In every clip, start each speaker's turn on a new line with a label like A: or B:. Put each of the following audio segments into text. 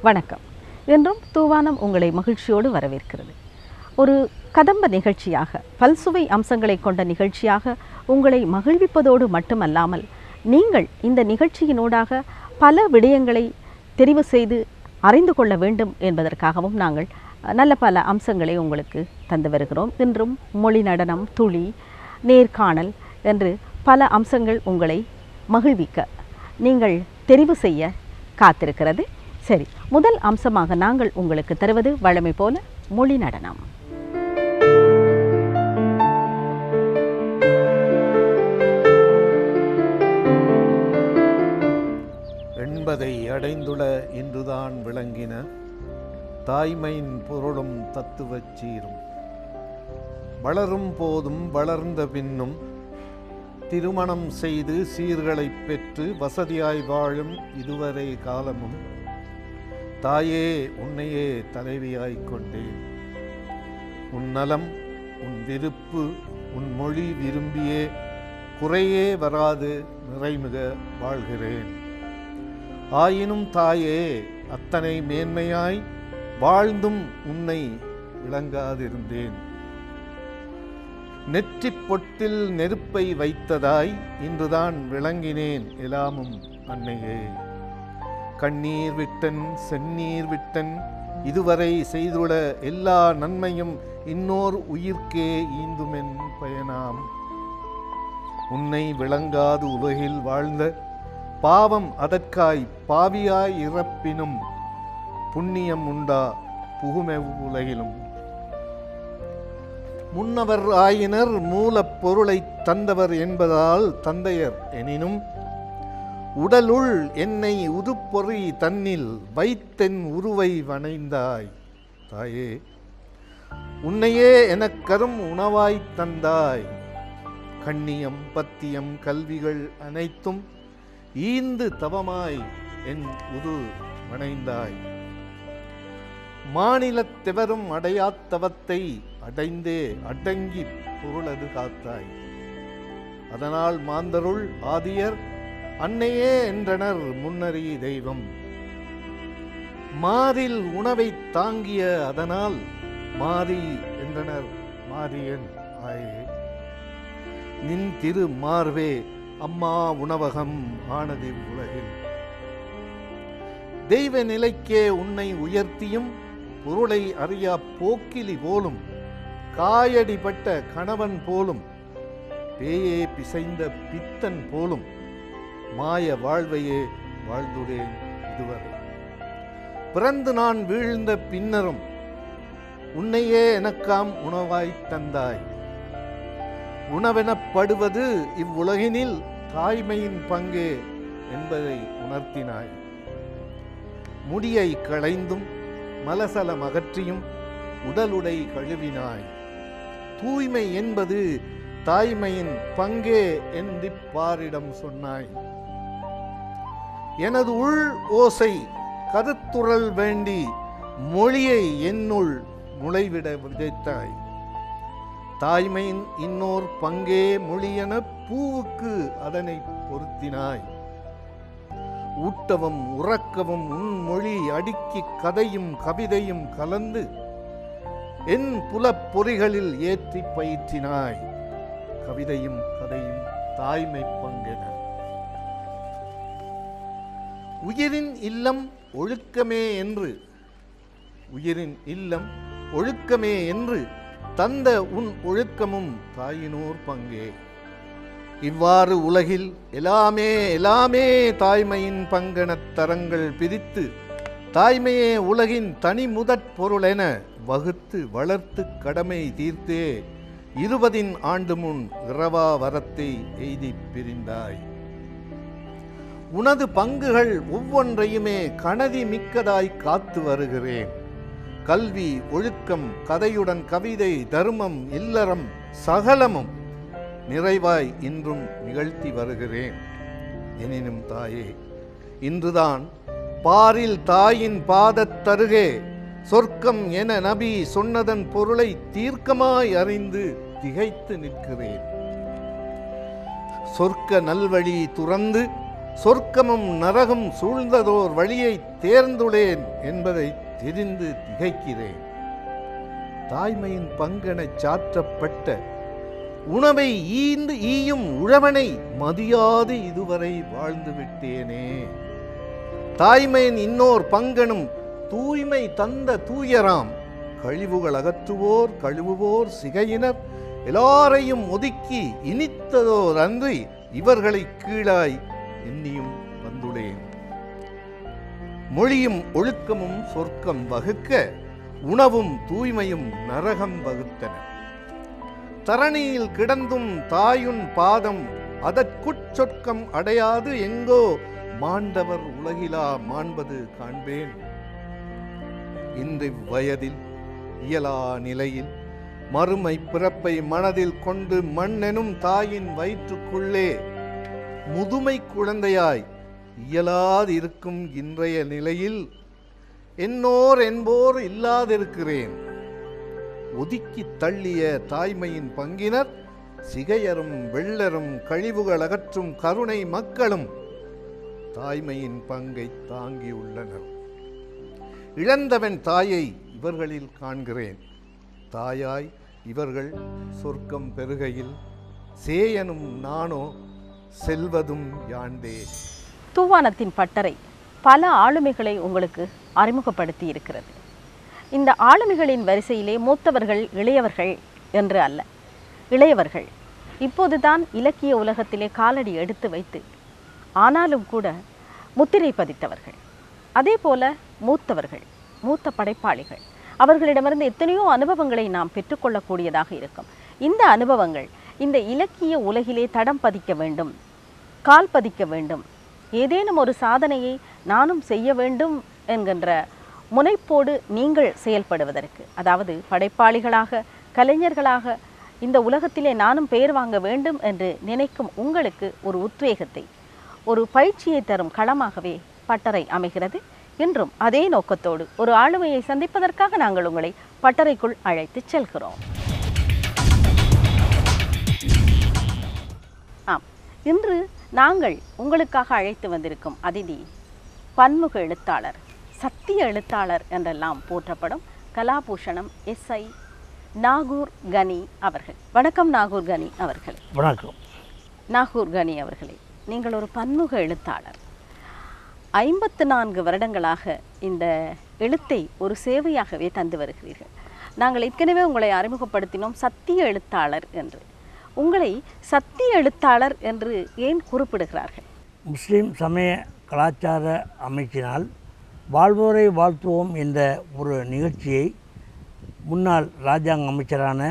A: வணக்கம். என்றும் தூவானம் உங்களை மகிழ்ச்சியோடு வரவேற்கிறது. ஒரு கதம்ப நிகழ்ச்சியாக, பல்சுவை அம்சங்களை கொண்ட நிகழ்ச்சியாக உங்களை மகிழ்விப்பதோடு மட்டுமல்லாமல், நீங்கள் இந்த நிகழ்ச்சியினூடாக பல விடயங்களை தெரிவு செய்து அறிந்து கொள்ள வேண்டும் என்பதற்காகவும் நாங்கள் நல்ல பல அம்சங்களை உங்களுக்கு தந்து வருகிறோம். இன்றும் மொழி நடனம், துளி, நேர்காணல் என்று பல அம்சங்கள் உங்களை மகிழ்விக்க நீங்கள் தெரிவு செய்ய காத்திருக்கிறது. சரி, முதல் அம்சமாக நாங்கள் உங்களுக்கு தருவது வழமை போல மொழி நடனம்.
B: என்பதை அடைந்துள்ள இன்றுதான் விளங்கின தாய்மையின் பொருளும் தத்துவச் சீரும். வளரும் போதும் வளர்ந்த பின்னும் திருமணம் செய்து சீர்களை பெற்று வசதியாய் வாழும் இதுவரை காலமும் தாயே உன்னையே தலைவியாய்க் கொண்டேன். உன் நலம், உன் விருப்பு, உன் மொழி விரும்பியே குறையே வராது நிறைமிக வாழ்கிறேன். ஆயினும் தாயே அத்தனை மேன்மையாய் வாழ்ந்தும் உன்னை விளங்காதிருந்தேன். நெற்றிப் பொட்டில் நெருப்பை வைத்ததாய் இன்றுதான் விளங்கினேன் எல்லாமும் அன்னையே. கண்ணீர் விட்டன் செந்நீர் விட்டன் இதுவரை செய்துள்ள எல்லா நன்மையும் இன்னோர் உயிர்க்கே ஈந்துமென் பயனாம். உன்னை விளங்காது உலகில் வாழ்ந்த பாவம் அதற்காய் பாவியாய் இறப்பினும் புண்ணியம் உண்டா புகுமெவ் உலகிலும். முன்னவர் ஆயினர் மூலப் பொருளை தந்தவர் என்பதால் தந்தையர் எனினும் உடலுள் என்னை உதுப்பொறி தன்னில் வைத்தென் உருவை வணைந்தாய். தாயே உன்னையே எனக்கரும் உணவாய்த் தந்தாய். கண்ணியம் பத்தியம் கல்விகள் அனைத்தும் ஈந்து தவமாய் என் உது வணைந்தாய். மாநிலத்தெவரும் அடையாத்தவத்தை அடைந்தே அடங்கி பொருளது காத்தாய். அதனால் மாந்தருள் ஆதியர் அன்னையே என்றனர் முன்னறி தெய்வம். மாறில் உணவை தாங்கிய அதனால் மாறி என்றனர் மாரியன் ஆயே. நின் திரு மார்வே அம்மா உணவகம் ஆனது உலகில். தெய்வ நிலைக்கே உன்னை உயர்த்தியும் பொருளை அறியா போக்கிலி போலும் காயடிப்பட்ட கணவன் போலும் பேயே பிசைந்த பித்தன் போலும் மாய வாழ்வையே வாழ்ந்துடேன் இதுவரை. பிறந்து நான் வீழ்ந்த பின்னரும் உன்னையே எனக்காம் உணவாய்த் தந்தாய். உணவெனப்படுவது இவ்வுலகினில் தாய்மையின் பங்கே என்பதை உணர்த்தினாய். முடியை களைந்தும் மலசலம் அகற்றியும் உடலுடை கழுவினாய். தூய்மை என்பது தாய்மையின் பங்கே என்றிப் பாரிடம் சொன்னாய். எனது உள் ஓசை கருத்துறல் வேண்டி மொழியை என்னுள் முளைவிட விதைத்தாய். தாய்மையின் இன்னோர் பங்கே மொழியென பூவுக்கு அதனை பொருத்தினாய். ஊட்டவும் உறக்கவும் உன் மொழி அடுக்கி கதையும் கவிதையும் கலந்து என் புலப்பொறிகளில் ஏற்றி பயிற்றினாய். கவிதையும் கதையும் தாய்மை பங்கென. உயிரின் இல்லம் ஒழுக்கமே என்று தந்த உன் ஒழுக்கமும் தாயினோர் பங்கே. இவ்வாறு உலகில் எல்லாமே தாய்மையின் பங்கெனத் தரங்கள் பிரித்து தாய்மையே உலகின் தனி முதற் பொருளென வகுத்து வளர்த்து கடமை தீர்த்தே 20 ஆண்டு முன் இரவா வரத்தை எய்தி பிரிந்தாய். உனது பங்குகள் ஒவ்வொன்றையுமே கனதி மிக்கதாய் காத்து வருகிறேன். கல்வி, ஒழுக்கம், கதையுடன் கவிதை, தர்மம், இல்லறம் சகலமும் நிறைவாய் இன்றும் நிகழ்த்தி வருகிறேன். எனினும் தாயே, இன்றுதான் பாரில் தாயின் பாதத் தருகே சொர்க்கம் என நபி சொன்னதன் பொருளை தீர்க்கமாய் அறிந்து திகைத்து நிற்கிறேன். சொர்க்க நல்வழி துறந்து சொர்க்கமும் நரகம் சூழ்ந்ததோர் வழியை தேர்ந்துளேன் என்பதை தெரிந்து திகைக்கிறேன். தாய்மையின் பங்கெனச் சாற்றப்பட்ட உணவை ஈயும் உழவனை மதியாது இதுவரை வாழ்ந்து விட்டேனே. தாய்மையின் இன்னோர் பங்கனும் தூய்மை தந்த தூயராம். கழிவுகள் அகற்றுவோர் கழுவுவோர் சிகையினர் எல்லாரையும் ஒதுக்கி இனித்ததோர் அன்றி இவர்களை கீழாய் எண்ணியும் வந்துளேன். மொழியும் ஒழுக்கமும் சொர்க்கம் வகுக்க உணவும் தூய்மையும் நரகம் வகுத்தன. தரணியில் கிடந்தும் தாயுன் பாதம் அதற்குச் சொர்க்கம் அடையாது எங்கோ மாண்டவர் உலகிலா மாண்பது காண்பேன். இன்று வயதில் இயலா நிலையில் மறுமை பிறப்பை மனதில் கொண்டு மண்ணெனும் தாயின் வயிற்றுக்குள்ளே முதுமை குழந்தையாய் இயலாதிருக்கும் இன்றைய நிலையில் என்னோர் என்போர் இல்லாதிருக்கிறேன். ஒதுக்கி தள்ளிய தாய்மையின் பங்கினர் சிகையரும் வெள்ளரும் கழிவுகள் அகற்றும் கருணை மக்களும் தாய்மையின் பங்கை தாங்கியுள்ளனர். இழந்தவன் தாயை இவர்களில் காண்கிறேன். தாயாய் இவர்கள் சொர்க்கம் பெறுகையில் சேயனும் நானோ செல்வதும் யாண்டே.
A: தூவானத்தின் பட்டறை பல ஆளுமைகளை உங்களுக்கு அறிமுகப்படுத்தி இருக்கிறது. இந்த ஆளுமைகளின் வரிசையிலே மூத்தவர்கள் இளையவர்கள் என்று அல்ல, இளையவர்கள் இப்போதுதான் இலக்கிய உலகத்திலே காலடி எடுத்து வைத்து ஆனாலும் கூட முத்திரை பதித்தவர்கள். அதே போல மூத்தவர்கள், மூத்த படைப்பாளிகள், அவர்களிடமிருந்து எத்தனையோ அனுபவங்களை நாம் பெற்றுக்கொள்ளக்கூடியதாக இருக்கும். இந்த அனுபவங்கள் இந்த இலக்கிய உலகிலே தடம் பதிக்க வேண்டும், கால் பதிக்க வேண்டும், ஏதேனும் ஒரு சாதனையை நானும் செய்ய வேண்டும் என்கின்ற முனைப்போடு நீங்கள் செயல்படுவதற்கு, அதாவது படைப்பாளிகளாக கலைஞர்களாக இந்த உலகத்திலே நானும் பெயர் வாங்க வேண்டும் என்று நினைக்கும் உங்களுக்கு ஒரு உத்வேகத்தை, ஒரு பயிற்சியை தரும் களமாகவே பட்டறை அமைகிறது. இன்றும் அதே நோக்கத்தோடு ஒரு ஆளுமையை சந்திப்பதற்காக நாங்கள் உங்களை பட்டறைக்குள் அழைத்து செல்கிறோம். ஆம், இன்று நாங்கள் உங்களுக்காக அழைத்து வந்திருக்கும் அதிதி பன்முக எழுத்தாளர், சத்திய எழுத்தாளர் என்றெல்லாம் போற்றப்படும் கலாபூஷணம் எஸ்ஐ நாகூர் கனி அவர்கள். வணக்கம் நாகூர் கனி அவர்களே.
C: வணக்கம்.
A: நாகூர் கனி அவர்களே, நீங்கள் ஒரு பன்முக எழுத்தாளர். 54 வருடங்களாக இந்த எழுத்தை ஒரு சேவையாகவே தந்து வருகிறீர்கள். நாங்கள் ஏற்கனவே உங்களை அறிமுகப்படுத்தினோம் சத்திய எழுத்தாளர் என்று. உங்களை சத்திய எழுத்தாளர் என்று ஏன் குறிப்பிடுகிறார்கள்?
C: முஸ்லீம் சமய கலாச்சார அமைச்சினால் வாழ்வோரை வாழ்த்துவோம் என்ற ஒரு நிகழ்ச்சியை முன்னாள் இராஜாங்க அமைச்சரான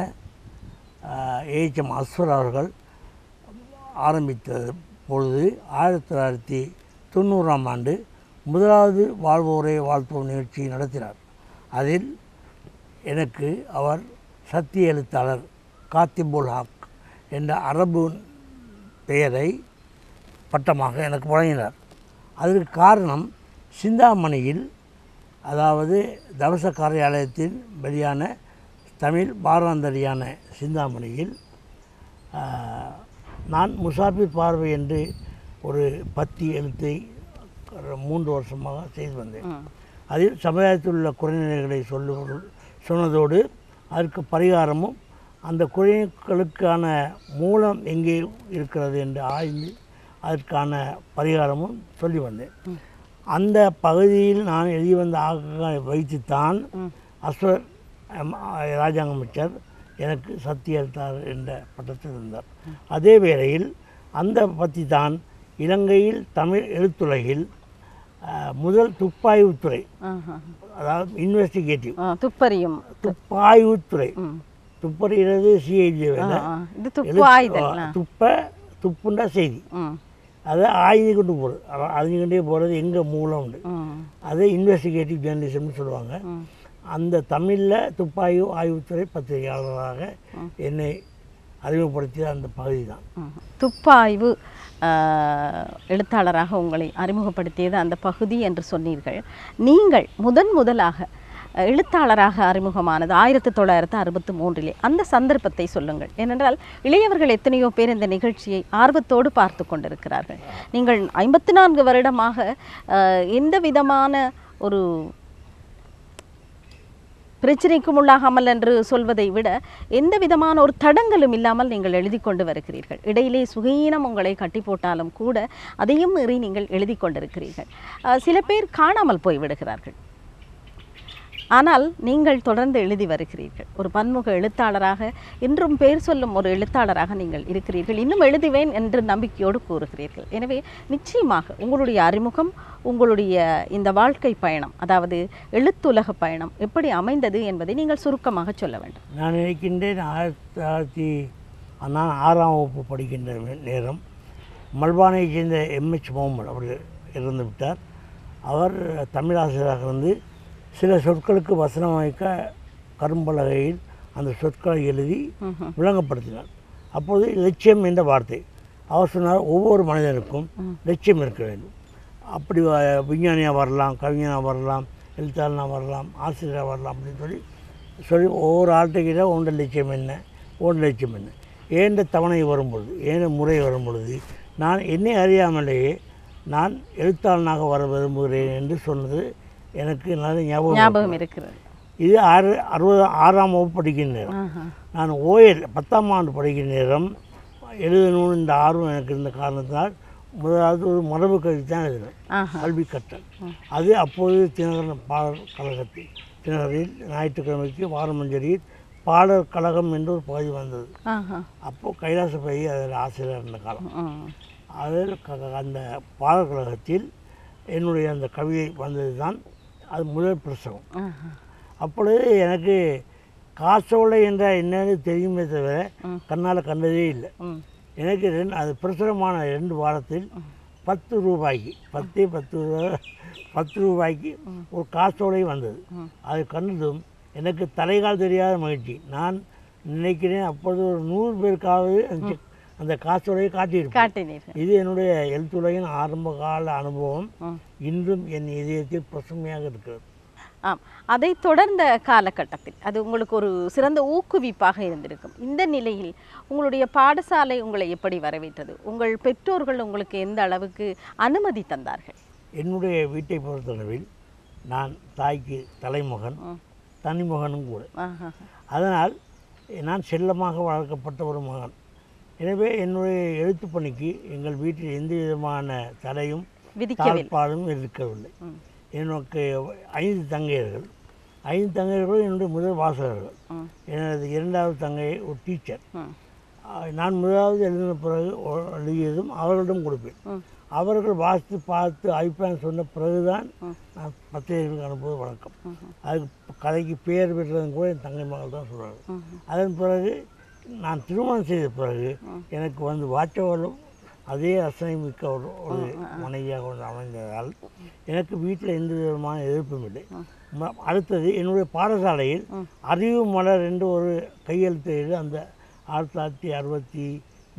C: ஏஎச்எம் அஸ்வர் அவர்கள் ஆரம்பித்த பொழுது 1990ஆம் ஆண்டு முதலாவது வாழ்வோரை வாழ்த்துவோம் நிகழ்ச்சி நடத்தினார். அதில் எனக்கு அவர் சத்திய எழுத்தாளர் காத்திபுல் ஹக் என்ற அரபு பெயரை பட்டமாக எனக்கு வழங்கினார். அதற்கு காரணம் சிந்தாமணியில், அதாவது தவச காரியாலயத்தில் வெளியான தமிழ் வாராந்தரியான சிந்தாமணியில் நான் முசாஃபிர் பார்வை என்று ஒரு பத்தி எழுத்தை 3 வருஷமாக செய்து வந்தேன். அதில் சமுதாயத்தில் உள்ள குறைநிலைகளை சொன்னதோடு அதற்கு பரிகாரமும் அந்த குறைகளுக்கான மூலம் எங்கே இருக்கிறது என்று ஆய்ந்து அதற்கான பரிகாரமும் சொல்லி வந்தேன். அந்த பகுதியில் நான் எழுதி வந்த ஆக்கங்களை வைத்துத்தான் அஸ்வர் இராஜாங்க அமைச்சர் எனக்கு சத்திய எழுத்தாளர் என்ற பட்டத்தில் இருந்தார். அதே வேளையில் அந்த பற்றி தான் இலங்கையில் தமிழ் எழுத்துலகில் முதல் துப்பாய்வுத்துறை, அதாவது இன்வெஸ்டிகேட்டிவ் துப்பாய்வுத்துறை, துப்பறிகிறது சிஐடி வேலை, துப்புண்டா செய்தி, அதை ஆய்ந்து கொண்டு போகிறது, அறிஞ்சுக்கிட்டே போகிறது எங்கே மூலம் உண்டு, அதை இன்வெஸ்டிகேட்டிவ் ஜேர்னலிசம்னு சொல்லுவாங்க. அந்த தமிழில் துப்பாய்வு ஆய்வுத்துறை பத்திரிகையாளராக என்னை அறிமுகப்படுத்திய அந்த பகுதி தான்.
A: துப்பாய்வு எழுத்தாளராக உங்களை அறிமுகப்படுத்தியது அந்த பகுதி என்று சொன்னீர்கள். நீங்கள் முதலாக எழுத்தாளராக அறிமுகமானது 1963 அந்த சந்தர்ப்பத்தை சொல்லுங்கள். ஏனென்றால் இளையவர்கள் எத்தனையோ பேர் இந்த நிகழ்ச்சியை ஆர்வத்தோடு பார்த்து கொண்டிருக்கிறார்கள். நீங்கள் 54 வருடமாக எந்த விதமான ஒரு பிரச்சனைக்கும் உள்ளாகாமல் என்று சொல்வதை விட எந்த விதமான ஒரு தடங்களும் இல்லாமல் நீங்கள் எழுதி கொண்டு வருகிறீர்கள். இடையிலே சுகீனம் உங்களை கட்டி போட்டாலும் கூட அதையும் மீறி நீங்கள் எழுதி கொண்டிருக்கிறீர்கள். சில பேர் காணாமல் போய்விடுகிறார்கள், ஆனால் நீங்கள் தொடர்ந்து எழுதி வருகிறீர்கள். ஒரு பன்முக எழுத்தாளராக, இன்றும் பேர் சொல்லும் ஒரு எழுத்தாளராக நீங்கள் இருக்கிறீர்கள். இன்னும் எழுதுவேன் என்று நம்பிக்கையோடு கூறுகிறீர்கள். எனவே நிச்சயமாக உங்களுடைய அறிமுகம், உங்களுடைய இந்த வாழ்க்கை பயணம், அதாவது எழுத்துலக பயணம் எப்படி அமைந்தது என்பதை நீங்கள் சுருக்கமாக சொல்ல வேண்டும்.
C: நான் நினைக்கின்றேன் 1906ஆம் வகுப்பு படிக்கின்ற நேரம் மல்பானையை சேர்ந்த MH முகமது அவர்கள் இறந்து விட்டார். அவர் தமிழாசிரியராக இருந்து சில சொற்களுக்கு வசனம் அமைக்க கரும்பலகையில் அந்த சொற்களை எழுதி விளங்கப்படுத்தினார். அப்போது லட்சியம் என்ற வார்த்தை அவர் சொன்னார், ஒவ்வொரு மனிதனுக்கும் லட்சியம் இருக்க வேண்டும். அப்படி விஞ்ஞானியாக வரலாம், கவிஞனாக வரலாம், எழுத்தாளனாக வரலாம், ஆசிரியராக வரலாம் அப்படின்னு சொல்லி ஒவ்வொரு ஆள்கிட்ட உண்ட லட்சியம் என்ன, உண்ட லட்சியம் என்ன, ஏண்ட தவணை வரும்பொழுது, ஏண்ட முறை வரும்பொழுது நான் என்னை அறியாமலேயே நான் எழுத்தாளனாக வர விரும்புகிறேன் என்று சொன்னது எனக்கு நல்ல ஞாபகம் இருக்கிறது. இது 6ஆம் வகுப்பு படிக்கிற நேரம். நான் OL 10ஆம் ஆண்டு படிக்கிற நேரம் எழுதணும்னு இந்த ஆர்வம் எனக்கு இருந்த காரணத்தினால் முதலாவது ஒரு மரபு கல்வி தான் எழுதினேன், கல்வி கற்றல். அது அப்போது தினகரன் பாடல் கழகத்தில், தினகரில் ஞாயிற்றுக்கிழமைக்கு வாரமஞ்சரியில் பாடல் கழகம் என்று ஒரு பகுதி வந்தது. அப்போது கைலாசபதி அதில் ஆசிரியர் இருந்த காலம். அதில் அந்த பாடல் கழகத்தில் என்னுடைய அந்த கவிதை வந்தது தான் அது முதல் பிரசவம். அப்பொழுது எனக்கு காசோலை என்ற என்னன்னு தெரியுமே தவிர கண்ணால் கண்டதே இல்லை. எனக்கு அது பிரசுரமான 2 வாரத்தில் 10 ரூபாய்க்கு 10 ரூபாய்க்கு ஒரு காசோலை வந்தது. அது கண்டதும் எனக்கு தலைகால் தெரியாத மகிழ்ச்சி. நான் நினைக்கிறேன் அப்பொழுது ஒரு 100 பேருக்காவது அந்த காசோலையை காட்டியிருப்பேன். இது என்னுடைய எழுத்துலகின் ஆரம்ப கால அனுபவம் இன்றும் என் இதயத்தில் பசுமையாக இருக்கிறது.
A: அதை தொடர்ந்த காலகட்டத்தில் அது உங்களுக்கு ஒரு சிறந்த ஊக்குவிப்பாக இருந்திருக்கும். இந்த நிலையில் உங்களுடைய பாடசாலை உங்களை எப்படி வரவேற்றது? உங்கள் பெற்றோர்கள் உங்களுக்கு எந்த அளவுக்கு அனுமதி தந்தார்கள்?
C: என்னுடைய வீட்டை பொறுத்தளவில் நான் தாய்க்கு தலைமகன், தனிமகனும் கூட. அதனால் நான் செல்லமாக வளர்க்கப்பட்ட ஒரு மகன். எனவே என்னுடைய எழுத்து பணிக்கு எங்கள் வீட்டில் எந்த விதமான தடையும் தாழ்பாடும் இருக்கவில்லை. எனக்கு 5 தங்கையர்கள். 5 தங்கையர்களும் என்னுடைய முதல் வாசகர்கள். எனது 2வது தங்கை ஒரு டீச்சர். நான் முதலாவது எழுதின பிறகு எழுதியதும் அவர்களிடம் கொடுப்பேன். அவர்கள் வாசித்து பார்த்து அபிப்பிராயம் சொன்ன பிறகுதான் நான் பத்திரிகைகளுக்கு அனுப்புவது வழக்கம். அதுக்கு கதைக்கு பேர் பெற்றதும் கூட என் தங்கை மகள் தான் சொல்கிறாங்க. அதன் பிறகு நான் திருமணம் செய்த பிறகு எனக்கு வந்து வாச்சவர்களும் அதே ரசனை மிக்க ஒரு மனைவியாக அமைந்ததால் எனக்கு வீட்டில் எந்த விதமான எதிர்ப்பும் இல்லை. அடுத்தது என்னுடைய பாடசாலையில் அறிவு மலர் என்று ஒரு கையெழுத்து அந்த 1963,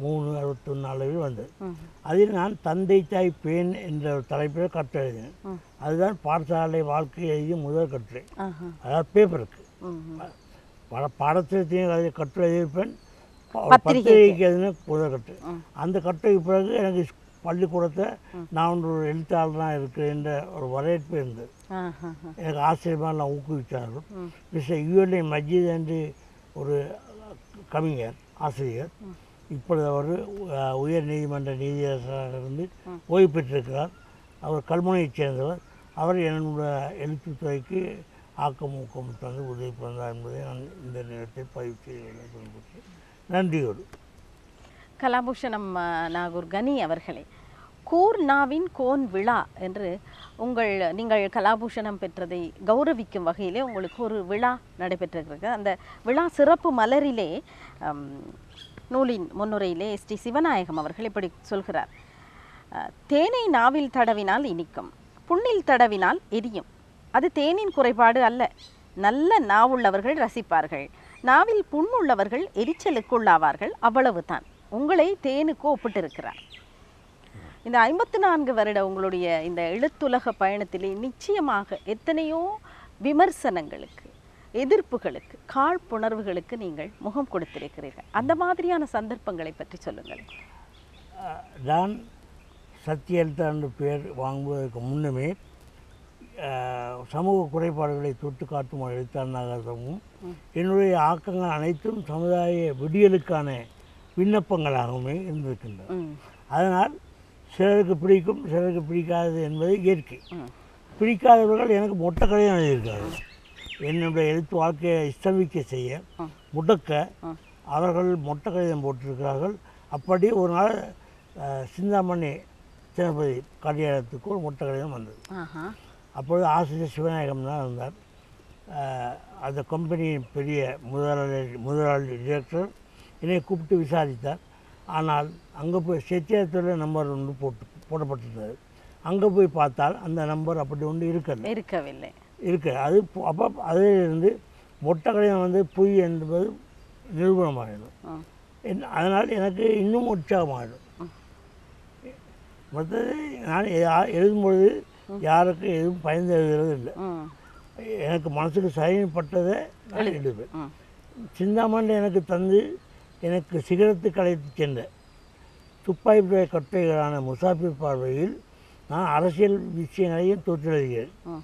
C: 61 அளவில் வந்தது. அதில் நான் தந்தை தாய் பேன் என்ற தலைப்பில் கட்டுரை எழுதினேன். அதுதான் பாடசாலை வாழ்க்கை எழுதிய முதல் கட்டுரை. அதாவது பேப்பருக்கு பாடத்திட்டத்தையும் அதை கட்டுரை எழுதியிருப்பேன், பத்திரிகைக்கு எதுனா முதல் கட்டுரை. அந்த கட்டுரைக்கு பிறகு எனக்கு பள்ளிக்கூடத்தை நான் ஒரு எழுத்தாளராக இருக்கிறேன் என்ற ஒரு வரவேற்பு இருந்தது. எனக்கு ஆசிரியமாக நான் ஊக்குவித்தார்கள். மிஸ்டர் ULA மஜீத் என்று ஒரு கவிஞர் ஆசிரியர், இப்பொழுது அவர் உயர் நீதிமன்ற நீதியரசராக இருந்து ஓய்வு பெற்றிருக்கிறார். அவர் கல்முனையைச் சேர்ந்தவர். அவர் என்னுடைய எழுத்துத்துறைக்கு ஆக்கமூக்கம் தந்து உதவி பண்ணார் என்பதை நான் இந்த நேரத்தில் பதிவு செய்ய நன்றியோடு.
A: கலாபூஷணம் நாகூர் கனி அவர்களே, கூர்நாவின் கோன் விழா என்று நீங்கள் கலாபூஷணம் பெற்றதை கௌரவிக்கும் வகையிலே உங்களுக்கு ஒரு விழா நடைபெற்றிருக்கிறது. அந்த விழா சிறப்பு மலரிலே நூலின் முன்னுரையிலே ST சிவநாயகம் அவர்கள் இப்படி சொல்கிறார்: தேனை நாவில் தடவினால் இனிக்கும், புண்ணில் தடவினால் எரியும். அது தேனின் குறைபாடு அல்ல. நல்ல நாவுள்ளவர்கள் ரசிப்பார்கள், நாவில் புண்ணுள்ளவர்கள் எரிச்சலுக்குள்ளாவார்கள், அவ்வளவு தான். உங்களை தேனுக்கு ஒப்பிட்டிருக்கிறார். இந்த 54 வருட உங்களுடைய இந்த எழுத்துலக பயணத்திலே நிச்சயமாக எத்தனையோ விமர்சனங்களுக்கு, எதிர்ப்புகளுக்கு, காழ்ப்புணர்வுகளுக்கு நீங்கள் முகம் கொடுத்திருக்கிறீர்கள். அந்த மாதிரியான சந்தர்ப்பங்களை பற்றி சொல்லுங்கள்.
C: நான் சத்திய எழுத்தாளர் பெயர் வாங்குவதற்கு முன்னமே சமூக குறைபாடுகளை தொட்டு காட்டும் ஒரு எழுத்தாளனாகவும் என்னுடைய ஆக்கங்கள் அனைத்தும் சமுதாய விடியலுக்கான விண்ணப்பங்களாகவுமே இருந்திருக்கின்றன. அதனால் சிலருக்கு பிடிக்கும், சிலருக்கு பிடிக்காது என்பது இயற்கை. பிடிக்காதவர்கள் எனக்கு மொட்டை கதையும் எழுதியிருக்கார்கள். என்னுடைய எழுத்து வாழ்க்கையை ஸ்தம்பிக்க செய்ய முடக்க அவர்கள் மொட்டை கடிதம் போட்டிருக்கிறார்கள். அப்படி ஒரு நாள் சிந்தாமணி திருப்பதி கல்யாணத்துக்கு ஒரு மொட்டை கடிதம் வந்தது. அப்பொழுது ஆசிரியர் சிவநாயகம் தான் இருந்தார். அந்த கம்பெனியின் பெரிய முதலாளி டிரெக்டர் என்னை கூப்பிட்டு விசாரித்தார். ஆனால் அங்கே போய் செட்டியாரத்தில் நம்பர் ஒன்று போடப்பட்டிருந்தது. அங்கே போய் பார்த்தால் அந்த நம்பர் அப்படி ஒன்று இருக்கவில்லை. அது அப்போ அதிலிருந்து மொட்டை கடிதம் வந்து பொய் என்பது நிரூபணமாகிடும். அதனால் எனக்கு இன்னும் உற்சாகமாகிடும். மற்றது நான் எழுதும்பொழுது யாருக்கும் எதுவும் பயந்து எழுதுறது இல்லை. எனக்கு மனசுக்கு சரிப்பட்டதை நான் எழுதுவேன். சிந்தாமணி எனக்கு தந்து எனக்கு சிகரத்துக்கு அழைத்து சென்ற துப்பாக்கி கட்டுரைகளான முசாஃபிர் பார்வையில் நான் அரசியல் விஷயங்களையும் தொற்று எழுதுகிறேன்.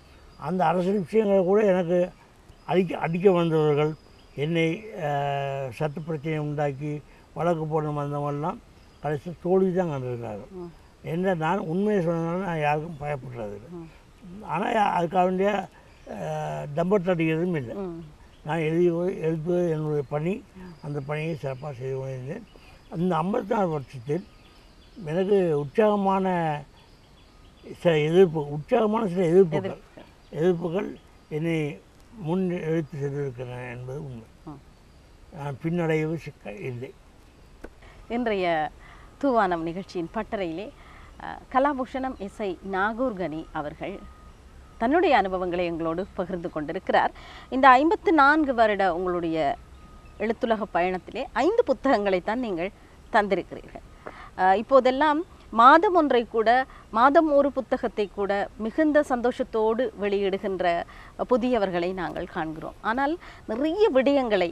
C: அந்த அரசியல் விஷயங்களை கூட எனக்கு அடிக்க வந்தவர்கள், என்னை சட்ட பிரச்சனை உண்டாக்கி வழக்கு போட வந்தவங்கெல்லாம் கடைசி தோல்வி தான் கண்டிருக்கிறார்கள். என்ன நான் உண்மையை சொன்னதுனால நான் யாருக்கும் பயப்படுறது இல்லை. ஆனால் அதுக்காக வேண்டிய டம்பர் அடிக்கிறதும் இல்லை. நான் எழுதுவது என்னுடைய பணி. அந்த பணியை சிறப்பாக செய்து கொண்டிருந்தேன். அந்த 54 வருஷத்தில் எனக்கு உற்சாகமான சில எதிர்ப்புகள் என்னை முன் எழுத்து சென்றிருக்கிறன என்பது உண்மை. நான் பின்னடைவு இல்லை.
A: இன்றைய தூவானம் நிகழ்ச்சியின் பட்டறையிலே கலாபூஷணம் எஸ்ஐ நாகூர்கனி அவர்கள் தன்னுடைய அனுபவங்களை எங்களோடு பகிர்ந்து கொண்டிருக்கிறார். இந்த 54 வருட உங்களுடைய எழுத்துலக பயணத்திலே 5 புத்தகங்களைத்தான் நீங்கள் தந்திருக்கிறீர்கள். இப்போதெல்லாம் மாதம் ஒரு புத்தகத்தை கூட மிகுந்த சந்தோஷத்தோடு வெளியிடுகின்ற புதியவர்களை நாங்கள் காண்கிறோம். ஆனால் நிறைய விடயங்களை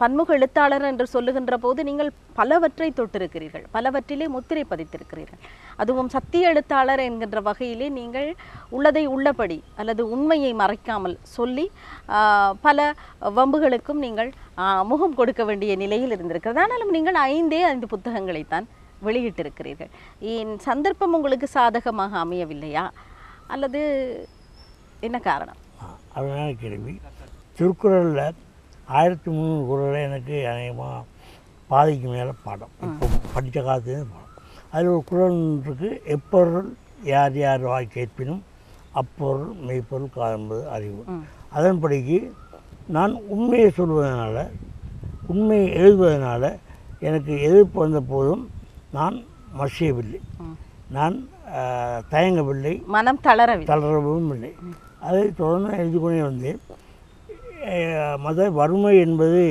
A: பன்முக எழுத்தாளர் என்று சொல்லுகின்ற போது நீங்கள் பலவற்றை தொட்டிருக்கிறீர்கள், பலவற்றிலே முத்திரை பதித்திருக்கிறீர்கள். அதுவும் சத்திய எழுத்தாளர் என்கின்ற வகையிலே நீங்கள் உள்ளதை உள்ளபடி அல்லது உண்மையை மறைக்காமல் சொல்லி பல வம்புகளுக்கும் நீங்கள் முகம் கொடுக்க வேண்டிய நிலையில் இருந்திருக்கிறது. ஆனாலும் நீங்கள் 5 புத்தகங்களைத்தான் வெளியிட்டிருக்கிறீர்கள். என் சந்தர்ப்பம் உங்களுக்கு சாதகமாக அமையவில்லையா அல்லது என்ன காரணம்?
C: அதனால கேள்வி. திருக்குறளில் 1300 குறளை எனக்கு அநேகமாக பாதிக்கு மேலே பாடம், இப்போ படித்த காலத்துலேயே பாடம். அதில் ஒரு குறள் இருக்குது, எப்பொருள் யார் யார் வாய் கேட்பினும் அப்பொருள் மெய்ப்பொருள் காண்பது அறிவு. அதன்படிக்கு நான் உண்மையை சொல்வதனால, உண்மையை எழுதுவதனால எனக்கு எதிர்ப்பு வந்த போதும் நான் மசியவில்லை, நான் தயங்கவில்லை,
A: மனம்
C: தளரவும் இல்லை. அதை தொடர்ந்து எழுதி கொண்டே வந்தேன். வறுமை என்பது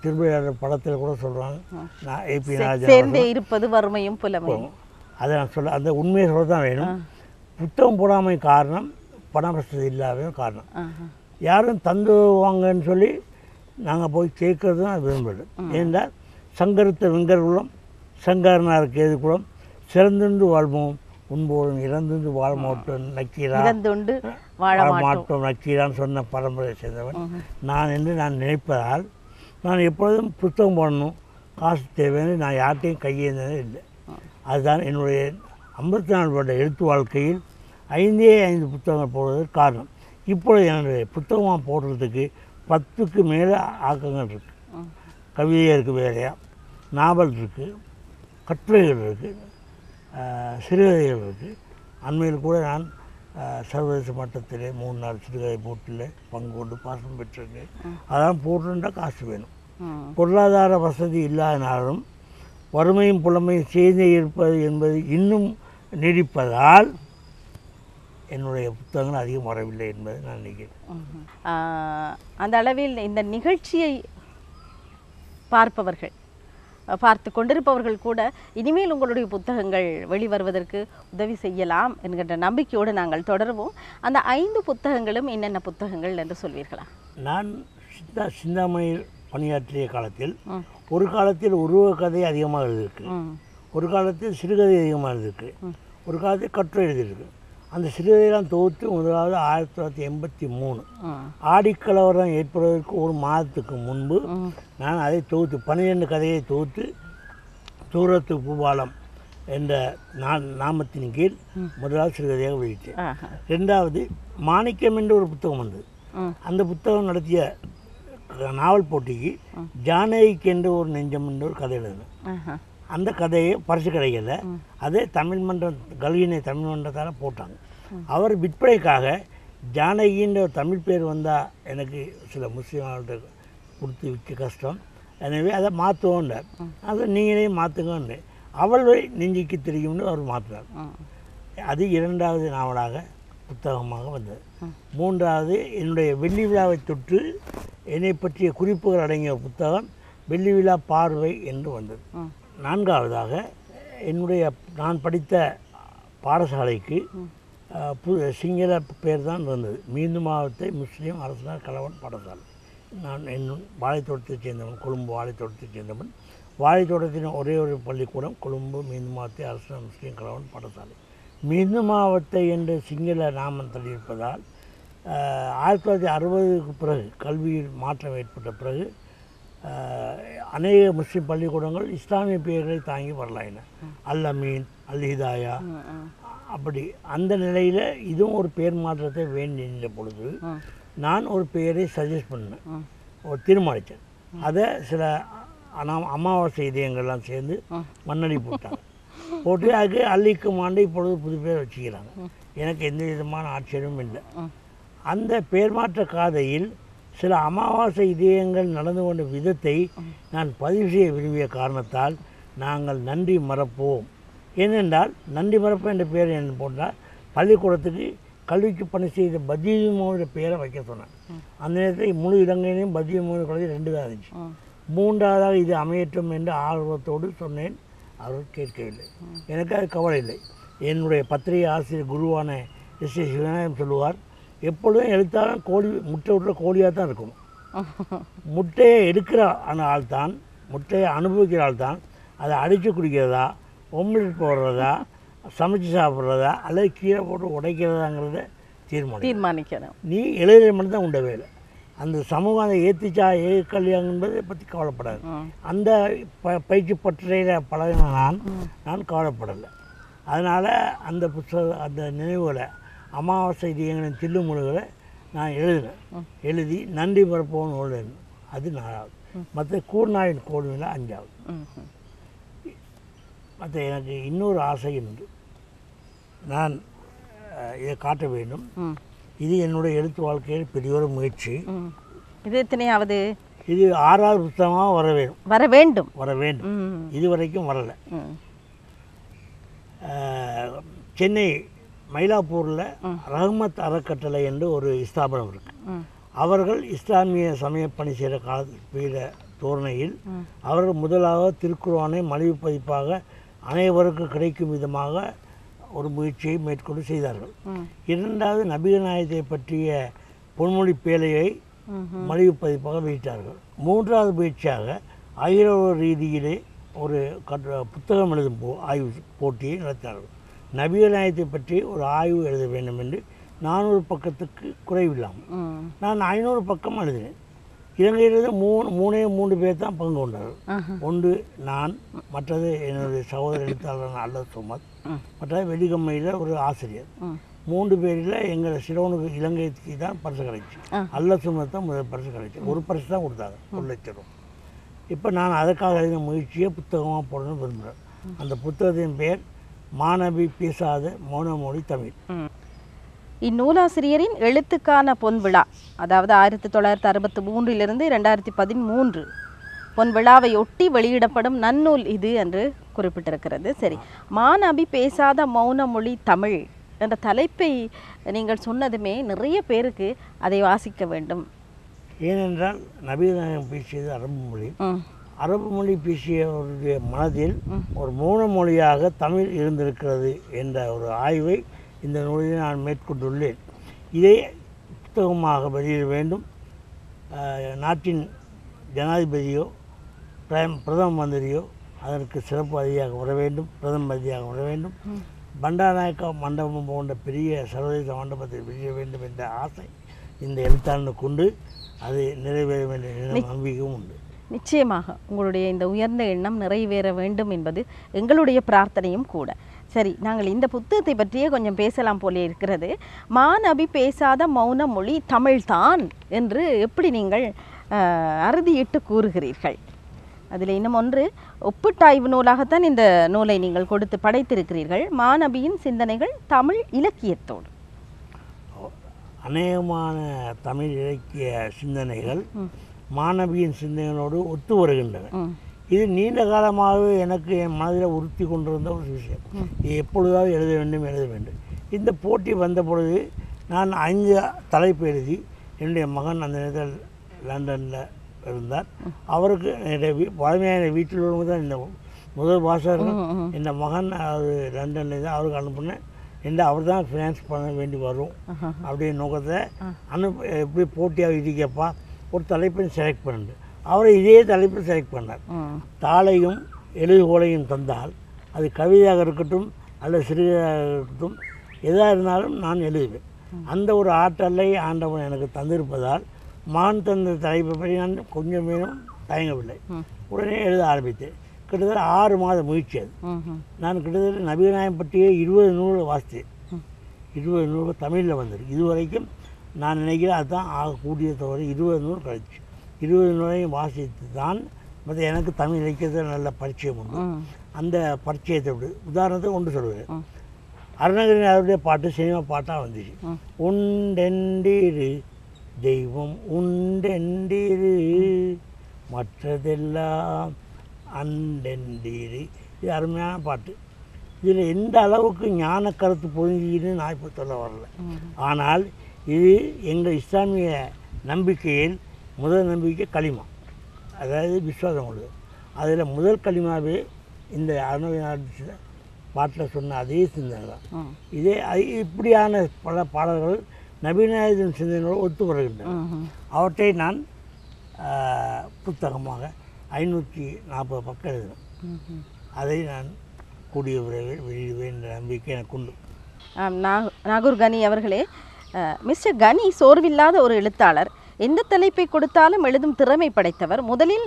C: திருவிழாளர் படத்தில் கூட சொல்கிறாங்க, நான் ஏபி ராஜா
A: இருப்பது வறுமையும் புலமையும்.
C: அதை நான் சொல்ல, அந்த உண்மையை சொல்ல தான் வேணும். புத்தகம் போடாமை காரணம் பண வசதி இல்லாத காரணம். யாரும் தந்துவாங்கன்னு சொல்லி நாங்கள் போய் கேட்கறது தான் விரும்புகிறேன். ஏனென்றால் சங்கரித்த வெங்கர் குலம், சங்கரனாருக்கு எது குலம், சிறந்துண்டு வாழ்வோம் உண்போடும் இறந்துண்டு வாழ மாட்டோம் மாட்டோம் நக்கீரான்னு சொன்ன பரம்பரையை சேர்ந்தவன் நான் என்று நான் நினைப்பதால் நான் எப்பொழுதும் புத்தகம் போடணும், காசு தேவைன்னு நான் யார்கிட்டையும் கையேந்ததே இல்லை. அதுதான் என்னுடைய 54 வருட எழுத்து வாழ்க்கையில் 5 புத்தகங்கள் போடுவதற்கு காரணம். இப்பொழுது என்னுடைய புத்தகமாக போடுறதுக்கு 10க்கு மேலே ஆக்கங்கள் இருக்குது. கவிதையாக இருக்குது, வேறையாக நாவல் இருக்குது, கட்டுரைகள் இருக்குது, சிறுகதைகள் இருக்குது. அண்மையில் கூட நான் சர்வதேச மட்டத்திலே 3 நாள் சிறுகதை போட்டியில் பங்கு கொண்டு பாசம் பெற்றிருக்கேன். அதான் போட்டுட்டா காசு வேணும். பொருளாதார வசதி இல்லாதனாலும் வறுமையும் புலமையும் சேர்ந்தே இருப்பது என்பது இன்னும் நீடிப்பதால் என்னுடைய புத்தகங்கள் அதிகம் வரவில்லை என்பதை நான் நினைக்கிறேன்.
A: அந்த அளவில் இந்த நிகழ்ச்சியை பார்ப்பவர்கள் பார்த்து கொண்டிருப்பவர்கள் கூட இனிமேல் உங்களுடைய புத்தகங்கள் வெளிவருவதற்கு உதவி செய்யலாம் என்கின்ற நம்பிக்கையோடு நாங்கள் தொடருவோம். அந்த 5 புத்தகங்களும் என்னென்ன புத்தகங்கள் என்று சொல்வீர்களா?
C: நான் சிந்தாமணியில் பணியாற்றிய காலத்தில் ஒரு காலத்தில் உருவ கதை அதிகமாக எழுதியிருக்கு, ஒரு காலத்தில் சிறுகதை அதிகமாக எழுதியிருக்கு, ஒரு காலத்தில் கட்டுரை எழுதியிருக்கு. அந்த சிறுகதையெல்லாம் தொகுத்து முதலாவது 1983 ஆடிக்கலவரம் ஏற்படுவதற்கு ஒரு மாதத்துக்கு முன்பு நான் அதை தொகுத்து 12 கதையை தொகுத்து சூரத்து பூபாலம் என்ற நாமத்தின் கீழ் முதலாவது சிறுகதையாக வெளியிட்டேன். ரெண்டாவது மாணிக்கம் என்ற ஒரு புத்தகம் வந்தது. அந்த புத்தகம் நடத்திய நாவல் போட்டிக்கு ஜானகிக்கு என்று ஒரு நெஞ்சம் என்ற ஒரு கதை எழுதினேன். அந்த கதையை பரிசு கிடைக்கல. அதே தமிழ் மன்றம் கல்வியினை தமிழ் மன்றத்தால் போட்டாங்க. அவர் விற்பனைக்காக ஜானகின்ற ஒரு தமிழ் பேர் வந்தால் எனக்கு சில முஸ்லீம்கிட்ட கொடுத்து விற்க கஷ்டம், எனவே அதை மாற்றுவோன்றார். அதை நீங்களே மாற்றுங்கன்னு அவளை நெஞ்சிக்கு தெரியும்னு அவர் மாற்றினார். அது 2வது நாவலாக புத்தகமாக வந்தது. 3வது என்னுடைய வெள்ளி விழாவை தொட்டு என்னை பற்றிய குறிப்புகள் அடங்கிய புத்தகம் வெள்ளி விழா பார்வை என்று வந்தது. 4வதாக என்னுடைய நான் படித்த பாடசாலைக்கு சிங்கள பேர் தான் இருந்தது. மீந்து மாவட்ட முஸ்லீம் அரசினர் கலவன் பாடசாலை. நான் என்னும் வாழைத்தோட்டத்தைச் சேர்ந்தவன், கொழும்பு வாழைத்தோட்டத்தைச் சேர்ந்தவன். வாழைத்தோட்டத்தின் ஒரே ஒரு பள்ளிக்கூடம் கொழும்பு மீந்து மாவட்ட அரசினர் முஸ்லீம் கலவன் பாடசாலை. மீந்து மாவட்ட என்று சிங்கள நாமம் தள்ளியிருப்பதால் 1960க்கு பிறகு கல்வியில் மாற்றம் ஏற்பட்ட பிறகு அநேக முஸ்லீம் பள்ளிக்கூடங்கள் இஸ்லாமிய பெயர்களை தாங்கி வரலாயின. அல் அமீன், அல் ஹிதாயா, அப்படி. அந்த நிலையில் இதுவும் ஒரு பெயர் மாற்றத்தை வேண்டிய பொழுது நான் ஒரு பெயரை சஜஸ்ட் பண்ணேன், ஒரு தீர்மானித்தேன். அதை சில அமாவாசை இதயங்கள்லாம் சேர்ந்து மண்ணடி போட்டாங்க. போட்டு அதுக்கு அள்ளிக்கும் ஆண்டு இப்பொழுது புது பேர் வச்சுக்கிறாங்க. எனக்கு எந்த விதமான ஆச்சரியமும் இல்லை. அந்த பெயர் மாற்ற காதையில் சில அமாவாசை இதயங்கள் நடந்து கொண்ட விதத்தை நான் பதிவு செய்ய விரும்பிய காரணத்தால் நாங்கள் நன்றி மறப்போம். ஏனென்றால் நன்றி மறப்பு என்ற பெயர் என்ன போட்டால் பள்ளிக்கூடத்துக்கு கல்விக்கு பணி செய்த பத்யுமோட பெயரை வைக்க சொன்னேன். அந்த நேரத்தில் முழு இலங்கையிலையும் பத்யுமோட குழந்தை 2 தான் இருந்துச்சு. 3வதாக இது அமையட்டும் என்று ஆர்வத்தோடு சொன்னேன். அவர் கேட்கவில்லை. எனக்கு அது கவலை இல்லை. என்னுடைய பத்திரிகை ஆசிரியர் குருவான எஸ் ஏ சிவநாயகம் சொல்லுவார், எப்பொழுதும் எழுத்தாளன் கோழி முட்டை விட்டுற கோழியாக தான் இருக்கணும். முட்டையை எடுக்கிற ஆள் தான், முட்டையை அனுபவிக்கிற ஆள் தான் அதை அடித்து குடிக்கிறதா, ஒம்லெட் போடுறதா, சமைச்சு சாப்பிட்றதா, அல்லது கீரை போட்டு உடைக்கிறதாங்கிறத தீர்மானிக்கணும். நீ எழுதுகிற மட்டும் தான் உண்ட வேலை. அந்த சமூகம் அதை ஏற்றிச்சா ஏற்கல்யாங்கிறதை பற்றி கவலைப்படாது. அந்த பயிற்சி பற்றியில் பழகின நான் கவலைப்படலை. அதனால் அந்த புத்தகம் அந்த நினைவுகளை அமாவாசை இதயங்களின் தில்லுமுழுகளை நான் எழுதினேன். எழுதி நன்றி மறப்போன்னு எழுதினேன். அது 4வது. மற்ற கூர்நாயின் கோடுவில் 5வது. மற்ற எனக்கு இன்னொரு ஆசை உண்டு. நான் இதை காட்ட வேண்டும். இது என்னுடைய எழுத்து வாழ்க்கையில் பெரிய ஒரு முயற்சி.
A: இது எத்தனையாவது?
C: இது 6வது புத்தகமாக வர வேண்டும். இதுவரைக்கும் வரலை. சென்னை மயிலாப்பூரில் ரஹ்மத் அறக்கட்டளை என்று ஒரு ஸ்தாபனம் இருக்கு. அவர்கள் இஸ்லாமிய சமய பணி செய்கிற கால தோரணையில் அவர்கள் முதலாக திருக்குர்ஆனை மலிவு பதிப்பாக அனைவருக்கும் கிடைக்கும் விதமாக ஒரு முயற்சியை மேற்கொண்டு செய்தார்கள். 2வது நபிகள் நாயகத்தை பற்றிய பொன்மொழி பேழையை மலிவு பதிப்பாக வெளியிட்டார்கள். 3வது முயற்சியாக அகிலோக ரீதியிலே ஒரு புத்தகம் எழுதும் ஆய்வு போட்டியை நடத்தினார்கள். நபிகள் நாயகத்தை பற்றி ஒரு ஆய்வு எழுத வேண்டும் என்று 400 பக்கத்துக்கு குறைவில்லாமல் நான் 500 பக்கம் எழுதினேன். இலங்கையிலிருந்து 3 பேர் தான் பங்கு கொண்டார்கள். ஒன்று நான், மற்றது என்னுடைய சகோதர எழுத்தாளர் அல்லது சுமத், மற்றது வெடிகம்மையில் ஒரு ஆசிரியர். 3 பேரில் எங்கள் சிரோனுக்கு இலங்கைக்கு தான் பரிசு கிடைச்சி. அல்ல சுமத் தான் முதல் பரிசு கிடைச்சி. ஒரு பரிசு தான் கொடுத்தாங்க, 1 லட்சம் ரூபா. இப்போ நான் அதற்காக எழுதின முயற்சியை புத்தகமாக போடணும்னு விரும்புகிறேன். அந்த புத்தகத்தின் பெயர் மாணவி பேசாத மௌனமொழி தமிழ்.
A: இந்நூலாசிரியரின் எழுத்துக்கான பொன்விழா, அதாவது 1963 2013 பொன்விழாவை ஒட்டி வெளியிடப்படும் நன்னூல் இது என்று குறிப்பிட்டிருக்கிறது. சரி, மாநபி பேசாத மௌனமொழி தமிழ் என்ற தலைப்பை நீங்கள் சொன்னதுமே நிறைய பேருக்கு அதை வாசிக்க வேண்டும்.
C: ஏனென்றால் நபிகள் நாயகம் பேசியது அரபு மொழி, அரபு மொழி பேசியவருடைய மனதில் ஒரு மூல மொழியாக தமிழ் இருந்திருக்கிறது என்ற ஒரு ஆய்வை இந்த நூலில் நான் மேற்கொண்டுள்ளேன். இதை புத்தகமாக வெளியிட வேண்டும். நாட்டின் ஜனாதிபதியோ பிரதம மந்திரியோ அதற்கு சிறப்பு அதிதியாக வர வேண்டும், பிரதம அதிதியாக வர வேண்டும். பண்டாரநாயக்கா மண்டபம் போன்ற பெரிய சர்வதேச மண்டபத்தை வெளியிட வேண்டும் என்ற ஆசை இந்த எழுத்தாளனுக்கு கொண்டு அது நிறைவேற வேண்டும் என்ற நம்பிக்கையும் உண்டு.
A: நிச்சயமாக உங்களுடைய இந்த உயர்ந்த எண்ணம் நிறைவேற வேண்டும் என்பது எங்களுடைய பிரார்த்தனையும் கூட. சரி, நாங்கள் இந்த புத்தகத்தை பற்றியே கொஞ்சம் பேசலாம் போல இருக்கிறது. மாநபி பேசாத மௌன மொழி தமிழ்தான் என்று எப்படி நீங்கள் அறுதியிட்டு கூறுகிறீர்கள்? அதில் இன்னும் ஒன்று, ஒப்பிட்டாய்வு நூலாகத்தான் இந்த நூலை நீங்கள் கொடுத்து படைத்திருக்கிறீர்கள். மாநபியின் சிந்தனைகள் தமிழ் இலக்கியத்தோடு.
C: அநேகமான தமிழ் இலக்கிய சிந்தனைகள் மாநபியின் சிந்தனைகளோடு ஒத்து வருகின்றன. இது நீண்ட காலமாகவே எனக்கு என் மனதில் உறுத்தி கொண்டிருந்த ஒரு விஷயம். இது எப்பொழுதாவது எழுத வேண்டும். இந்த போட்டி வந்த பொழுது நான் 5 தலைப்பு எழுதி, என்னுடைய மகன் அந்த நேரத்தில் லண்டனில் இருந்தார். அவருக்கு பழமையான வீட்டில் உள்ளவங்க தான் இந்த முதல் வாசகர்கள். இந்த மகன் அது லண்டனில் தான் அவருக்கு அனுப்புனேன். அவர் தான் ஃபினான்ஸ் பண்ண வேண்டி வரும் அப்படின்ற நோக்கத்தை எப்படி போட்டியாக இருக்கப்பா ஒரு தலைப்பை செலக்ட் பண்ணிட்டு அவரை இதே தலைப்பை செலக்ட் பண்ணார். தாளையும் எழுதுகோளையும் தந்தால் அது கவிதையாக இருக்கட்டும் அல்லது சிறுகதையாக இருக்கட்டும் எதாக இருந்தாலும் நான் எழுதுவேன். அந்த ஒரு ஆற்றலை ஆண்டவன் எனக்கு தந்திருப்பதால் மான் தந்த தலைப்பை பற்றி நான் கொஞ்சம் மேலும் தயங்கவில்லை. உடனே எழுத ஆரம்பித்தேன். கிட்டத்தட்ட 6 மாத முயற்சி அது. நான் கிட்டத்தட்ட நபிகநாயகம் பற்றியே 20 நூல்களை வாசித்தேன். 20 நூல்கள் தமிழில் வந்திருக்கு. இதுவரைக்கும் நான் நினைக்கிறேன் அதுதான் ஆகக்கூடிய தவிர 20 நூல் கழிச்சு 20 நூலையும் வாசித்து தான் மற்ற எனக்கு தமிழ் இலக்கியத்தில் நல்ல பரிச்சயம் உண்டு. அந்த பரிச்சயத்தை விட உதாரணத்துக்கு ஒன்று சொல்லுவேன். அருணகிரிநாதருடைய பாட்டு சினிமா பாட்டாக வந்துச்சு. உண்டெண்டிரு தெய்வம் உண்டெண்டிரு மற்றதெல்லாம் அண்டெண்டிரு. இது அருமையான பாட்டு. இதில் எந்த அளவுக்கு ஞான கருத்து பொருந்தின்னு நான் இப்போ சொல்ல வரல. ஆனால் இது எங்கள் இஸ்லாமிய நம்பிக்கையில் முதல் நம்பிக்கை களிமா, அதாவது விஸ்வாசம் உள்ளது. அதில் முதல் களிமாவே இந்த அருணகிரிநாத பாட்டில் சொன்ன அதே சிந்தனை தான். இதே இப்படியான பல பாடல்கள் நபிநாயகத்தின் சிந்தனையோடு ஒத்து வருகின்றன. அவற்றை நான் புத்தகமாக 540 பக்கம் எழுதினேன். அதை நான் கூடிய விரைவில் வெளியிடுவேன் என்ற நம்பிக்கை எனக்கு உண்டு.
A: நாகூர் கனி அவர்களே, மிஸ்டர் கனி சோர்வில்லாத ஒரு எழுத்தாளர். எந்த தலைப்பை கொடுத்தாலும் எழுதும் திறமை படைத்தவர். முதலில்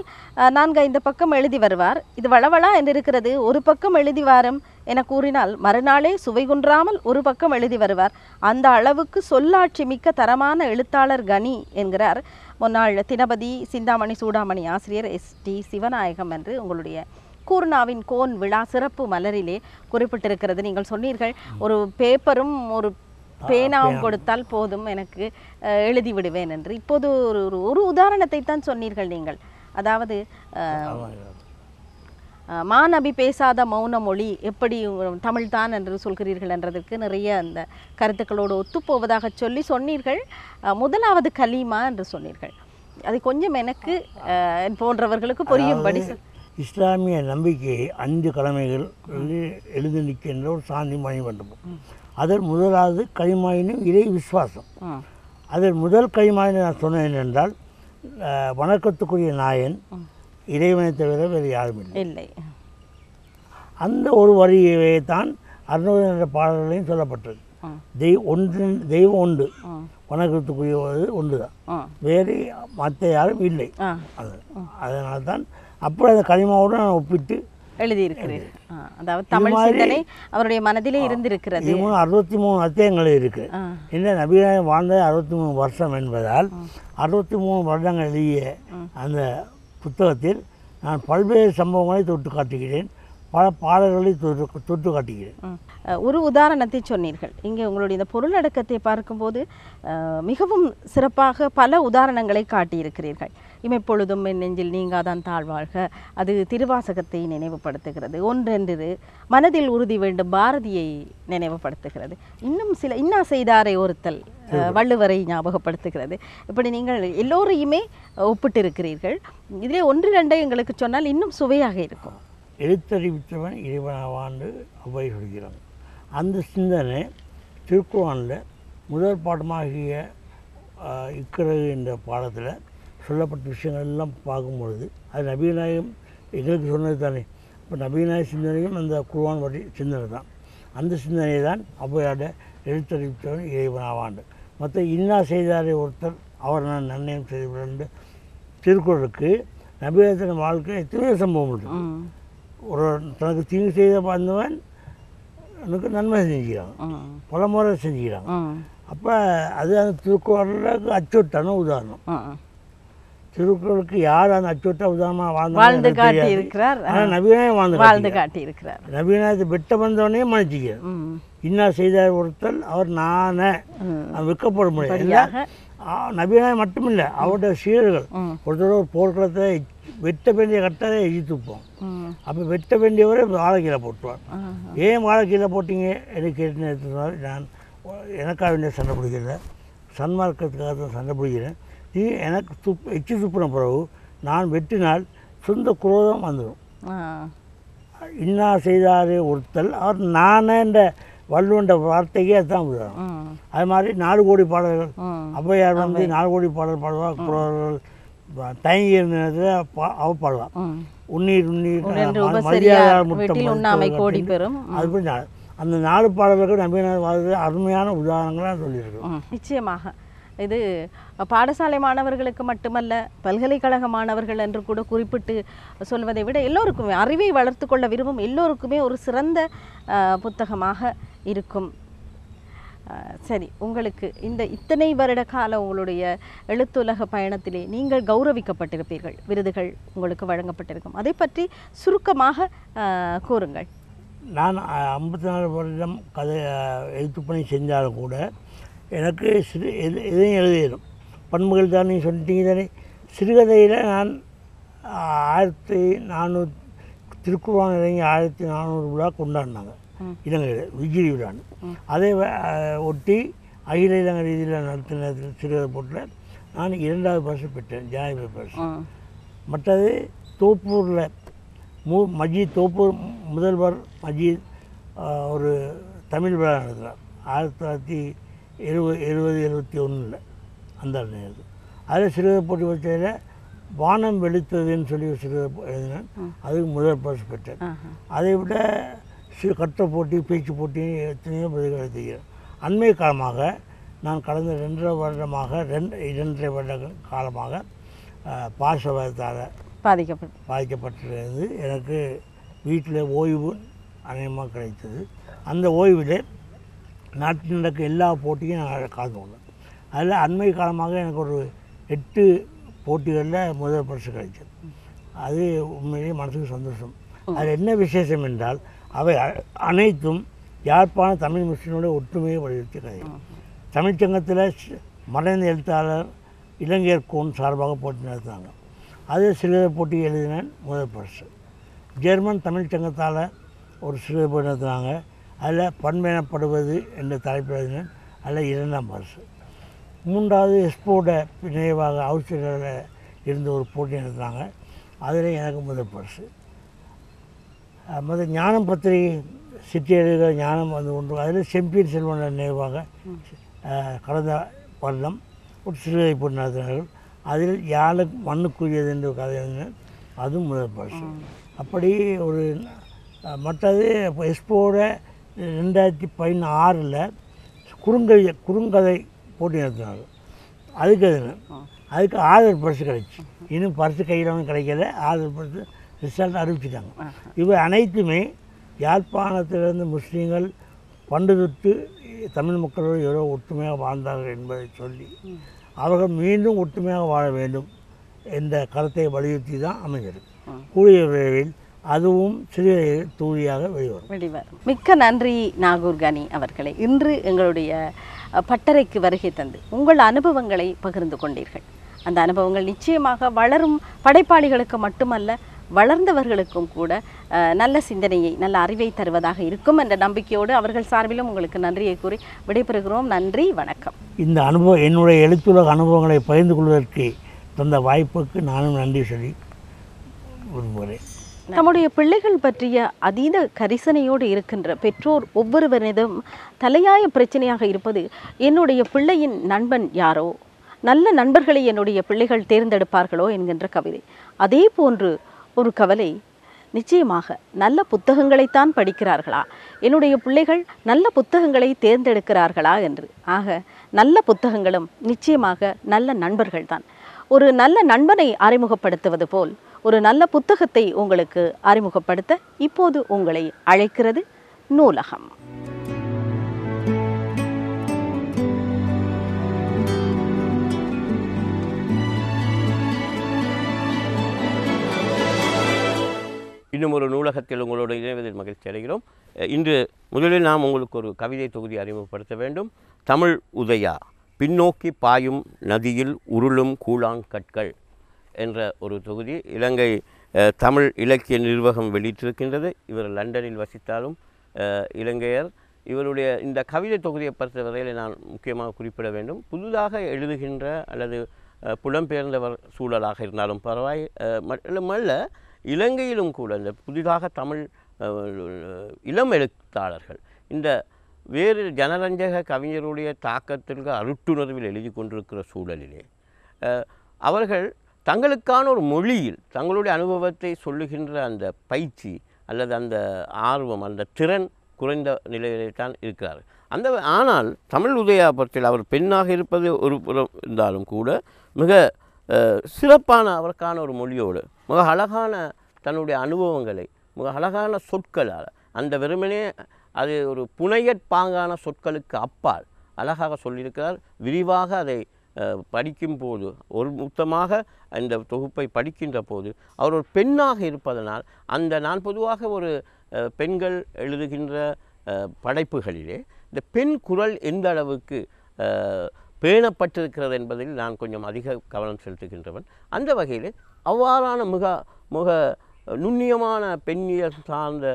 A: 4-5 பக்கம் எழுதி வருவார். இது வளவளா என்று இருக்கிறது, ஒரு பக்கம் எழுதி வாரம் என கூறினால் மறுநாளே சுவை குன்றாமல் ஒரு பக்கம் எழுதி வருவார். அந்த அளவுக்கு சொல்லாட்சி மிக்க தரமான எழுத்தாளர் கனி என்கிறார் முன்னாள் தினபதி சிந்தாமணி சூடாமணி ஆசிரியர் ST சிவநாயகம் என்று உங்களுடைய கூர்னாவின் கோன் விழா சிறப்பு மலரிலே குறிப்பிட்டிருக்கிறது. நீங்கள் சொன்னீர்கள், ஒரு பேப்பரும் ஒரு பேனாவும் கொடுத்தால் போதும் எனக்கு எழுதி விடுவேன் என்று. இப்போது ஒரு உதாரணத்தை தான் சொன்னீர்கள் நீங்கள். அதாவது மாநபி பேசாத மௌன மொழி எப்படி தமிழ்தான் என்று சொல்கிறீர்கள் என்றதற்கு நிறைய அந்த கருத்துக்களோடு ஒத்துப்போவதாக சொன்னீர்கள். முதலாவது கலீமா என்று சொன்னீர்கள். அது கொஞ்சம் எனக்கு போன்றவர்களுக்கு புரியும்படி
C: இஸ்லாமிய நம்பிக்கையை 5 கடமைகள் எழுதி நிற்கின்ற ஒரு சாந்தி மணி மண்டபம். அதில் முதலாவது களிமாயினும் இறை விசுவாசம். அதில் முதல் களிமாயினை நான் சொன்னேன் என்றால் வணக்கத்துக்குரிய நாயன் இறைவனை தவிர வேறு யாரும் இல்லை. அந்த ஒரு வரியை தான் அருணகிரி பாடல்களையும் சொல்லப்பட்டது. தெய்வம் ஒன்று, வணக்கத்துக்குரியது ஒன்று தான், வேறு மற்ற யாரும் இல்லை. அதனால தான் அப்படி அந்த களிமாவோடு நான் ஒப்பிட்டு
A: எழுதியிருக்கிறேன். அதாவது தமிழ் சிந்தனை அவருடைய மனதிலே இருந்திருக்கிறது.
C: 63 அத்தியாயங்கள் இருக்கு. என்ன நபிநாயகம் வாழ்ந்த 63 வருஷம் என்பதால் 63 வருடங்கள் எழுதிய அந்த புத்தகத்தில் நான் பல்வேறு சம்பவங்களை தொட்டு காட்டுகிறேன், பல பாடல்களை தொட்டு காட்டுகிறேன்.
A: ஒரு உதாரணத்தை சொன்னீர்கள். இங்கே உங்களுடைய இந்த பொருளடக்கத்தை பார்க்கும்போது மிகவும் சிறப்பாக பல உதாரணங்களை காட்டியிருக்கிறீர்கள். இமைப்பொழுதும் என் நெஞ்சில் நீங்காதான் தாழ்வாழ்க அது திருவாசகத்தை நினைவுபடுத்துகிறது. ஒன்றென்று மனதில் உறுதி வேண்டும் பாரதியை நினைவுபடுத்துகிறது. இன்னும் சில இன்னா செய்தாரை ஒருத்தல் வள்ளுவரை ஞாபகப்படுத்துகிறது. இப்படி நீங்கள் எல்லோரையுமே ஒப்பிட்டிருக்கிறீர்கள். இதிலே ஒன்று ரெண்டை எங்களுக்கு சொன்னால் இன்னும் சுவையாக இருக்கும்.
C: எழுத்தறிவித்தவன் இறைவனாவான்னு அவ்வை சொல்கிறாங்க. அந்த சிந்தனை திருக்குர்ஆனில் முதல் பாடமாகிய இக்ரா என்ற பாடத்தில் சொல்லப்பட்ட விஷயங்கள் எல்லாம் பார்க்கும்பொழுது அது நபிநாயகம் எங்களுக்கு சொன்னது தானே. இப்போ நபிநாயக சிந்தனையும் அந்த குர்ஆன் பற்றி சிந்தனை தான். அந்த சிந்தனை தான் ஔவையாட எழுத்தறிவித்தவன் இறைவனாவாண்டு. மற்ற இன்னா செய்தாரே ஒருத்தர் அவர் நான் நன்னயம் செய்து திருக்குறளுக்கு நபிநாயகத்தின் வாழ்க்கை எத்தனையோ சம்பவம் இருக்குது. ஒரு தனக்கு தீங்கு செய்த வந்தவன் எனக்கு நன்மை செஞ்சுக்கிறாங்க, பல முறை செஞ்சுக்கிறாங்க. அப்போ அது அந்த திருக்குறளுக்கு அச்சொட்டான உதாரணம். திருக்குறளுக்கு யார் அந்த அச்சொட்ட உதாரணமாக
A: வாழ்ந்து காட்டி இருக்கிறார்.
C: ஆனால் நபிநாயகம்
A: வாழ்ந்து காட்டி இருக்கிறார்.
C: நபிநாயகத்தை வெட்ட வந்தவனே மன்னிச்சிக்கிறார். இன்னா செய்தார் ஒருத்தல் அவர் நானே விற்கப்பட முடியாது. நபிநாயகம் மட்டுமில்லை, அவருடைய சீடர்கள் ஒருத்தர் ஒரு போர்க்களத்தை வெட்ட வேண்டிய கட்டாக எதிர்த்துப்போம். அப்போ வெட்ட வேண்டியவரை வாழை கீழே போட்டுவார். ஏன் வாழை கீழே போட்டிங்க எனக்கு கேட்டு நான் எனக்காக வேண்டிய சண்டை பிடிக்கிறேன், சன்மார்க்கத்துக்காக தான் சண்டை பிடிக்கிறேன். நீ எனக்கு எச்சு துப்புன பிறகு நான் வெட்டினால் சொந்த குரோதம் வந்துடும். இன்னா செய்தாரே ஒருத்தல் அவர் நானேன்ற வள்ளுவன்ற வார்த்தைக்கே அதுதான் உதாரணம். அது மாதிரி 4 கோடி பாடல்கள் ஔவையார் வந்து 4 கோடி பாடல் பாடுவார். குறவர்கள் தயங்கி இருந்த நேரத்தில் அவ பாடுவார். உன்னீர் மரியாதை முட்டம். அது அந்த 4 பாடல்களுக்கு நம்பினார் வாழ்க்கை அருமையான உதாரணங்களாக சொல்லியிருக்கோம்.
A: நிச்சயமாக இது பாடசாலை மாணவர்களுக்கு மட்டுமல்ல, பல்கலைக்கழக மாணவர்கள் என்று கூட குறிப்பிட்டு சொல்வதை விட எல்லோருக்குமே அறிவை வளர்த்து கொள்ள விரும்பும் எல்லோருக்குமே ஒரு சிறந்த புத்தகமாக இருக்கும். சரி, உங்களுக்கு இந்த இத்தனை வருட கால உங்களுடைய எழுத்துலக பயணத்திலே நீங்கள் கௌரவிக்கப்பட்டிருப்பீர்கள், விருதுகள் உங்களுக்கு வழங்கப்பட்டிருக்கும். அதை பற்றி சுருக்கமாக கூறுங்கள்.
C: நான் 54 வருடம் கதை எழுத்துப்பணி செஞ்சாலும் கூட எனக்கு எதையும் எழுதிடும் பண்புகள் தான். நீங்கள் சொல்லிட்டீங்க தானே. சிறுகதையில் நான் 1400 திருக்குர்ஆன் இறங்கி 1400 விழா கொண்டாடினாங்க இலங்கையில், விஜய் விழான்னு. அதை ஒட்டி அகில இலங்கை ரீதியில் நடத்தின சிறுகதை போட்டில் நான் 2வது பரிசு பெற்றேன், ஜனாதிபதி பரிசு. மற்றது தோப்பூரில் மஜீத் தோப்பூர் முதல்வர் மஜீத் ஒரு தமிழ் விழா நடத்துகிறார் 1970-71 அந்த நேரத்தில். அதில் சிறுகதை போட்டி வச்சதில் வானம் வெளுத்ததுன்னு சொல்லி சிறுகதை எழுதினேன், அதுக்கு முதல் பரிசு பெற்றேன். அதை விட கட்டுரை போட்டி, பேச்சு போட்டி எத்தனையோ பதில்கள் எழுதுகிறேன். அண்மை காலமாக நான் கடந்த 2.5 வருடமாக 2.5 வருட காலமாக பாசவத்தால் பாதிக்கப்பட்டிருந்து எனக்கு வீட்டில் ஓய்வு அநேகமாக கிடைத்தது. அந்த ஓய்வில் நாட்டில் நடக்க எல்லா போட்டியும் நான் கலந்து கொண்டேன். அதில் அண்மை காலமாக எனக்கு ஒரு 8 போட்டிகளில் முதல் பரிசு கிடைச்சது. அது உண்மையிலேயே மனசுக்கு சந்தோஷம். அது என்ன விசேஷம் என்றால் அவை அனைத்தும் யாழ்ப்பாண தமிழ் முஸ்லிமோட ஒற்றுமையை வலியுறுத்தி கதைகள். தமிழ்ச்சங்கத்தில் மறைந்த எழுத்தாளர் இலங்கையர் கோன் சார்பாக போட்டி நடத்தினாங்க. அதில் சிறுகதை போட்டி எழுதினேன், முதல் பரிசு. ஜெர்மன் தமிழ்ச்சங்கத்தால் ஒரு சிறுகதை போட்டி நடத்தினாங்க, அதில் பண்பெனப்படுவது என்ற தலைப்பில் எழுதினேன், அதில் 2ஆம் பரிசு. 3வது எஸ்போட நினைவாக ஆஸ்திரேலியாவில் இருந்த ஒரு போட்டி நடத்தினாங்க, அதில் எனக்கு முதல் பரிசு. மற்ற ஞானம் பத்திரிகை சிற்றியலுகிற ஞானம் வந்து ஒன்று, அதில் செம்பியன் செல்வன் நினைவாக கடந்த வருடம் ஒரு சிறுகதை போட்டி நடத்தினார்கள். அதில் யாழ் மண்ணுக்குரியது என்ற கதை எழுதினேன், அதுவும் முதல் பரிசு. அப்படி ஒரு மற்றது எஸ்போட 2016 குறுங்கதை போட்டி நடத்தினார்கள், அதுக்கு எழுதினேன், அதுக்கு ஆதரவு பரிசு கிடைச்சி. இன்னும் பரிசு கையில் ஒன்றும் கிடைக்கல, ஆதரவு பரிசு ரிசல்ட் அறிவிச்சிட்டாங்க. இவை அனைத்துமே யாழ்ப்பாணத்திலிருந்து முஸ்லீம்கள் பண்டு தொட்டு தமிழ் மக்களோடு எவ்வளோ ஒற்றுமையாக வாழ்ந்தார்கள் என்பதை சொல்லி அவர்கள் மீண்டும் ஒற்றுமையாக வாழ வேண்டும் என்ற கருத்தை வலியுறுத்தி தான் அமைஞ்சிருக்கு. கூடிய விரைவில் அதுவும் சிறிய தூளியாக வெளிவரும்.
A: மிக்க நன்றி நாகூர் கனி அவர்களே. இன்று எங்களுடைய பட்டறைக்கு வருகை தந்து உங்கள் அனுபவங்களை பகிர்ந்து கொண்டீர்கள். அந்த அனுபவங்கள் நிச்சயமாக வளரும் படைப்பாளிகளுக்கு மட்டுமல்ல, வளர்ந்தவர்களுக்கும் கூட நல்ல சிந்தனையை, நல்ல அறிவை தருவதாக இருக்கும் என்ற நம்பிக்கையோடு அவர்கள் சார்பிலும் உங்களுக்கு நன்றியை கூறி விடைபெறுகிறோம். நன்றி, வணக்கம்.
C: இந்த அனுபவம், என்னுடைய எழுத்துலக அனுபவங்களை பகிர்ந்து கொள்வதற்கு தந்த வாய்ப்புக்கு நானும் நன்றி சொல்லி விரும்புகிறேன்.
A: தம்முடைய பிள்ளைகள் பற்றிய அதீத கரிசனையோடு இருக்கின்ற பெற்றோர் ஒவ்வொருவரிடம் தலையாய பிரச்சனையாக இருப்பது, என்னுடைய பிள்ளையின் நண்பன் யாரோ, நல்ல நண்பர்களை என்னுடைய பிள்ளைகள் தேர்ந்தெடுப்பார்களோ என்கின்ற கவிதை. அதே போன்று ஒரு கவலை, நிச்சயமாக நல்ல புத்தகங்களைத்தான் படிக்கிறார்களா, என்னுடைய பிள்ளைகள் நல்ல புத்தகங்களை தேர்ந்தெடுக்கிறார்களா என்று. ஆக நல்ல புத்தகங்களும் நிச்சயமாக நல்ல நண்பர்கள்தான். ஒரு நல்ல நண்பனை அறிமுகப்படுத்துவது போல் ஒரு நல்ல புத்தகத்தை உங்களுக்கு அறிமுகப்படுத்த இப்போது உங்களை அழைக்கிறது நூலகம்.
D: இன்னும் ஒரு நூலகத்தில் உங்களோடு இணைவதில் மகிழ்ச்சி அடைகிறோம். இன்று முதலில் நாம் உங்களுக்கு ஒரு கவிதை தொகுதி அறிமுகப்படுத்த வேண்டும். தமிழ் உதயா, பின்னோக்கி பாயும் நதியில் உருளும் கூழாங்கற்கள் என்ற ஒரு தொகுதி இலங்கை தமிழ் இலக்கிய நிர்வாகம் வெளியிட்டிருக்கின்றது. இவர் லண்டனில் வசித்தாலும் இலங்கையர். இவருடைய இந்த கவிதை தொகுதியை பொறுத்தவரையில் நான் முக்கியமாக குறிப்பிட வேண்டும். புதிதாக எழுதுகின்ற அல்லது புலம்பெயர்ந்தவர் சூழலாக இருந்தாலும் பரவாயில்ல, இலங்கையிலும் கூட இந்த புதிதாக தமிழ் இளம் எழுத்தாளர்கள் இந்த வேறு ஜனரஞ்சக கவிஞருடைய தாக்கத்திற்கு அருட்டுணர்வில் எழுதி கொண்டிருக்கிற சூழலிலே அவர்கள் தங்களுக்கான ஒரு மொழியில் தங்களுடைய அனுபவத்தை சொல்லுகின்ற அந்த பயிற்சி அல்லது அந்த ஆர்வம், அந்த திறன் குறைந்த நிலையிலே தான் இருக்கிறார். ஆனால் தமிழ் உதயா பற்றில் அவர் பெண்ணாக இருப்பது ஒரு புறம் இருந்தாலும் கூட மிக சிறப்பான அவருக்கான ஒரு மொழியோடு மிக அழகான தன்னுடைய அனுபவங்களை மிக அழகான சொற்களால், அந்த வெறுமனே அது ஒரு புனையற்பாங்கான சொற்களுக்கு அப்பால் அழகாக சொல்லியிருக்கிறார். விரிவாக அதை படிக்கும் போது, ஒரு மொத்தமாக இந்த தொகுப்பை படிக்கின்ற போது அவர் ஒரு பெண்ணாக இருப்பதனால் நான் பொதுவாக ஒரு பெண்கள் எழுதுகின்ற படைப்புகளிலே இந்த பெண் குரல் எந்த அளவுக்கு பேணப்பட்டிருக்கிறது என்பதில் நான் கொஞ்சம் அதிக கவனம் செலுத்துகின்றவன். அந்த வகையில் அவ்வாறான மிக மிக நுண்ணியமான பெண்ணியல் சார்ந்த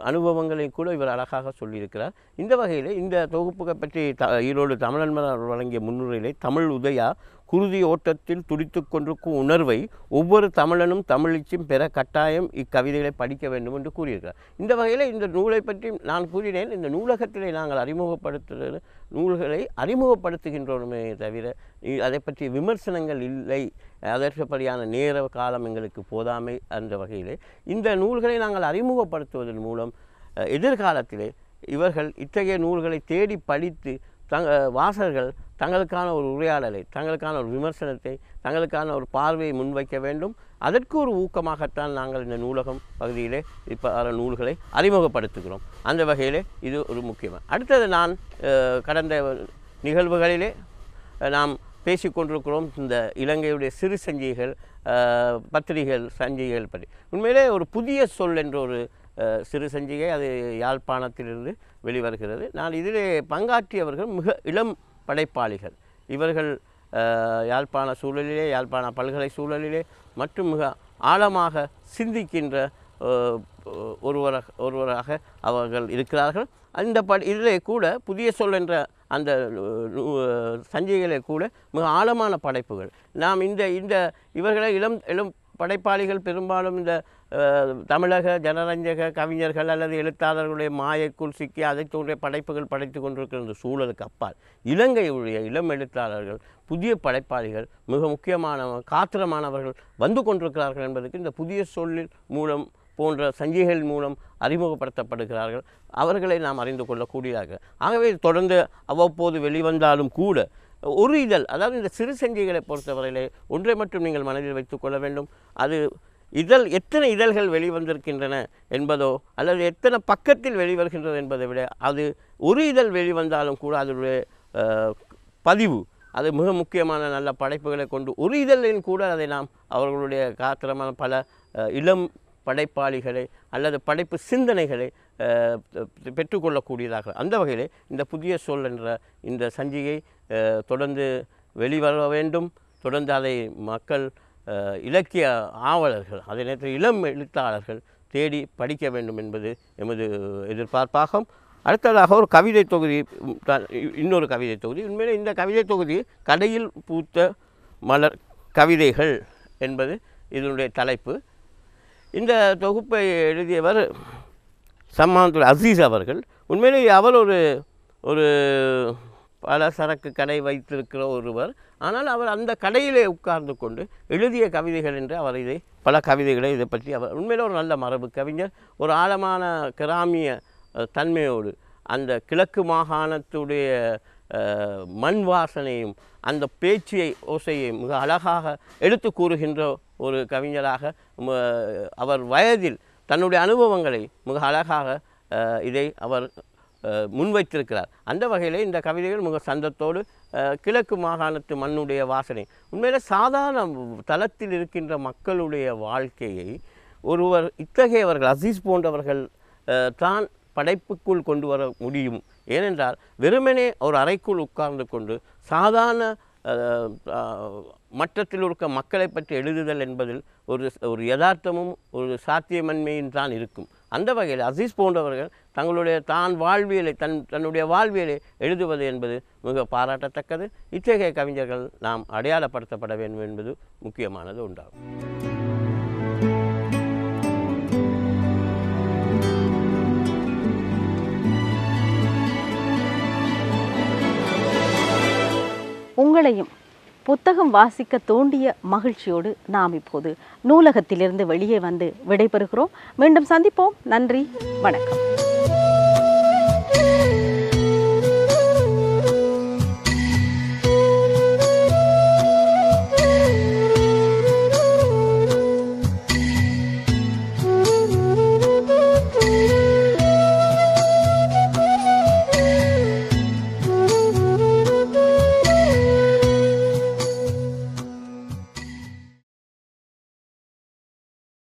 D: அனுபவங்களை கூட இவர் அழகாக சொல்லியிருக்கிறார். இந்த வகையில் இந்த தொகுப்புகளை பற்றி ஈரோடு தமிழன்மர் வழங்கிய முன்னுரையிலே தமிழ் உதயா குருதி ஓட்டத்தில் துடித்து கொண்டிருக்கும் உணர்வை ஒவ்வொரு தமிழனும் தமிழிச்சும் பெற கட்டாயம் இக்கவிதைகளை படிக்க வேண்டும் என்று கூறியிருக்கிறார். இந்த வகையில் இந்த நூலை பற்றி நான் கூறினேன். இந்த நூலகத்திலே நாங்கள் நூல்களை அறிமுகப்படுத்துகின்றோமே தவிர அதை பற்றி விமர்சனங்கள் இல்லை. அதற்குப்படியான நேர காலம் எங்களுக்கு போதாமை. அந்த வகையிலே இந்த நூல்களை நாங்கள் அறிமுகப்படுத்துவதன் மூலம் எதிர்காலத்திலே இவர்கள் இத்தகைய நூல்களை தேடி படித்து வாசகர்கள் தங்களுக்கான ஒரு உரையாடலை, தங்களுக்கான ஒரு விமர்சனத்தை, தங்களுக்கான ஒரு பார்வையை முன்வைக்க வேண்டும். அதற்கு ஒரு ஊக்கமாகத்தான் நாங்கள் இந்த நூலகம் பகுதியிலே இப்போ நூல்களை அறிமுகப்படுத்துகிறோம். அந்த வகையிலே இது ஒரு முக்கியமாக. அடுத்தது நான் கடந்த நிகழ்வுகளிலே நாம் பேசிக்கொண்டிருக்கிறோம் இந்த இலங்கையுடைய சிறு சஞ்சிகைகள், பத்திரிகைகள், சஞ்சிகைகள் பற்றி. உண்மையிலே ஒரு புதிய சொல் என்ற ஒரு சிறு சஞ்சிகை அது யாழ்ப்பாணத்திலிருந்து வெளிவருகிறது. நான் இதிலே பங்காற்றியவர்கள் மிக இளம் படைப்பாளிகள். இவர்கள் யாழ்ப்பாண சூழலிலே, யாழ்ப்பாண பல்கலை சூழலிலே மற்றும் மிக ஆழமாக சிந்திக்கின்ற ஒருவராக அவர்கள் இருக்கிறார்கள். அந்த இதிலே கூட புதிய சொல் என்ற அந்த சஞ்சிகையிலே கூட மிக ஆழமான படைப்புகள். நாம் இந்த இவர்களை இளம் படைப்பாளிகள் பெரும்பாலும் இந்த தமிழக ஜனரஞ்சக கவிஞர்கள் அல்லது எழுத்தாளர்களுடைய மாயக்குள் சிக்கி அதை தோன்றிய படைப்புகள் படைத்து கொண்டிருக்கிற இந்த சூழலுக்கு அப்பால் இலங்கையுடைய இளம் எழுத்தாளர்கள், புதிய படைப்பாளிகள், மிக முக்கியமான காத்திரமானவர்கள் வந்து கொண்டிருக்கிறார்கள் என்பதற்கு இந்த புதிய சொல்லில் மூலம் போன்ற சஞ்சிகைகள் மூலம் அறிமுகப்படுத்தப்படுகிறார்கள். அவர்களை நாம் அறிந்து கொள்ளக்கூடியதாக. ஆகவே தொடர்ந்து அவ்வப்போது வெளிவந்தாலும் கூட ஒரு இதழ், அதாவது இந்த சிறு சஞ்சிகைகளை பொறுத்தவரையிலே ஒன்றை மட்டும் நீங்கள் மனதில் வைத்து கொள்ள வேண்டும். அது எத்தனை இதழ்கள் வெளிவந்திருக்கின்றன என்பதோ அல்லது எத்தனை பக்கத்தில் வெளிவருகின்றது என்பதை விட அது ஒரு இதழ் வெளிவந்தாலும் கூட அதனுடைய பதிவு அது மிக முக்கியமான நல்ல படைப்புகளை கொண்டு ஒரு இதழின் கூட அதை நாம் அவர்களுடைய காத்திரமான பல இளம் படைப்பாளிகளை அல்லது படைப்பு சிந்தனைகளை பெற்றுக்கொள்ளக்கூடியதாக. அந்த வகையில் இந்த புதிய சொல் என்ற இந்த சஞ்சிகை தொடர்ந்து வெளிவர வேண்டும், தொடர்ந்து அதை மக்கள் இலக்கிய ஆவலர்கள் அதே நேரத்தில் இளம் எழுத்தாளர்கள் தேடி படிக்க வேண்டும் என்பது எமது எதிர்பார்ப்பாகும். அடுத்ததாக ஒரு கவிதை தொகுதி, இன்னொரு கவிதை தொகுதி. உண்மையிலே இந்த கவிதை தொகுதி கடையில் பூத்த மலர் கவிதைகள் என்பது இதனுடைய தலைப்பு. இந்த தொகுப்பை எழுதியவர் சம்மாந்துல் அசீஸ் அவர்கள். உண்மையிலே அவர் ஒரு பல சரக்கு கடை வைத்திருக்கிற ஒருவர். ஆனால் அவர் அந்த கடையிலே உட்கார்ந்து கொண்டு எழுதிய கவிதைகள் என்று அவர் இதை பல கவிதைகளை இதை பற்றி அவர் உண்மையிலே ஒரு நல்ல மரபு கவிஞர். ஒரு ஆழமான கிராமிய தன்மையோடு அந்த கிழக்கு மாகாணத்துடைய மண் வாசனையும் அந்த பேச்சியை ஓசையை மிக அழகாக எடுத்து கூறுகின்ற ஒரு கவிஞராக அவர் வயதில் தன்னுடைய அனுபவங்களை மிக அழகாக இதை அவர் முன்வைத்திருக்கிறார். அந்த வகையிலே இந்த கவிதைகள் மிக சந்தத்தோடு கிழக்கு மாகாணத்து மண்ணுடைய வாசனை உண்மையிலே சாதாரண தளத்தில் இருக்கின்ற மக்களுடைய வாழ்க்கையை ஒருவர் இத்தகையவர்கள் அசீஸ் போன்றவர்கள் தான் படைப்புக்குள் கொண்டு வர முடியும். ஏனென்றால் வெறுமனே ஒரு அறைக்குள் உட்கார்ந்து கொண்டு சாதாரண மட்டத்தில் இருக்க மக்களை பற்றி எழுதுதல் என்பதில் ஒரு யதார்த்தமும் ஒரு சாத்தியமன்மையும் தான் இருக்கும். அந்த வகையில் அசீஸ் போன்றவர்கள் தங்களுடைய தன்னுடைய வாழ்வியலை எழுதுவது என்பது மிக பாராட்டத்தக்கது. இத்தகைய கவிஞர்கள் நாம் அடையாளப்படுத்தப்பட வேண்டும் என்பது முக்கியமானது உண்டாகும்.
A: உங்களையும் புத்தகம் வாசிக்க தூண்டிய மகிழ்ச்சியோடு நாம் இப்போது நூலகத்திலிருந்து வெளியே வந்து விடைபெறுகிறோம். மீண்டும் சந்திப்போம். நன்றி, வணக்கம்.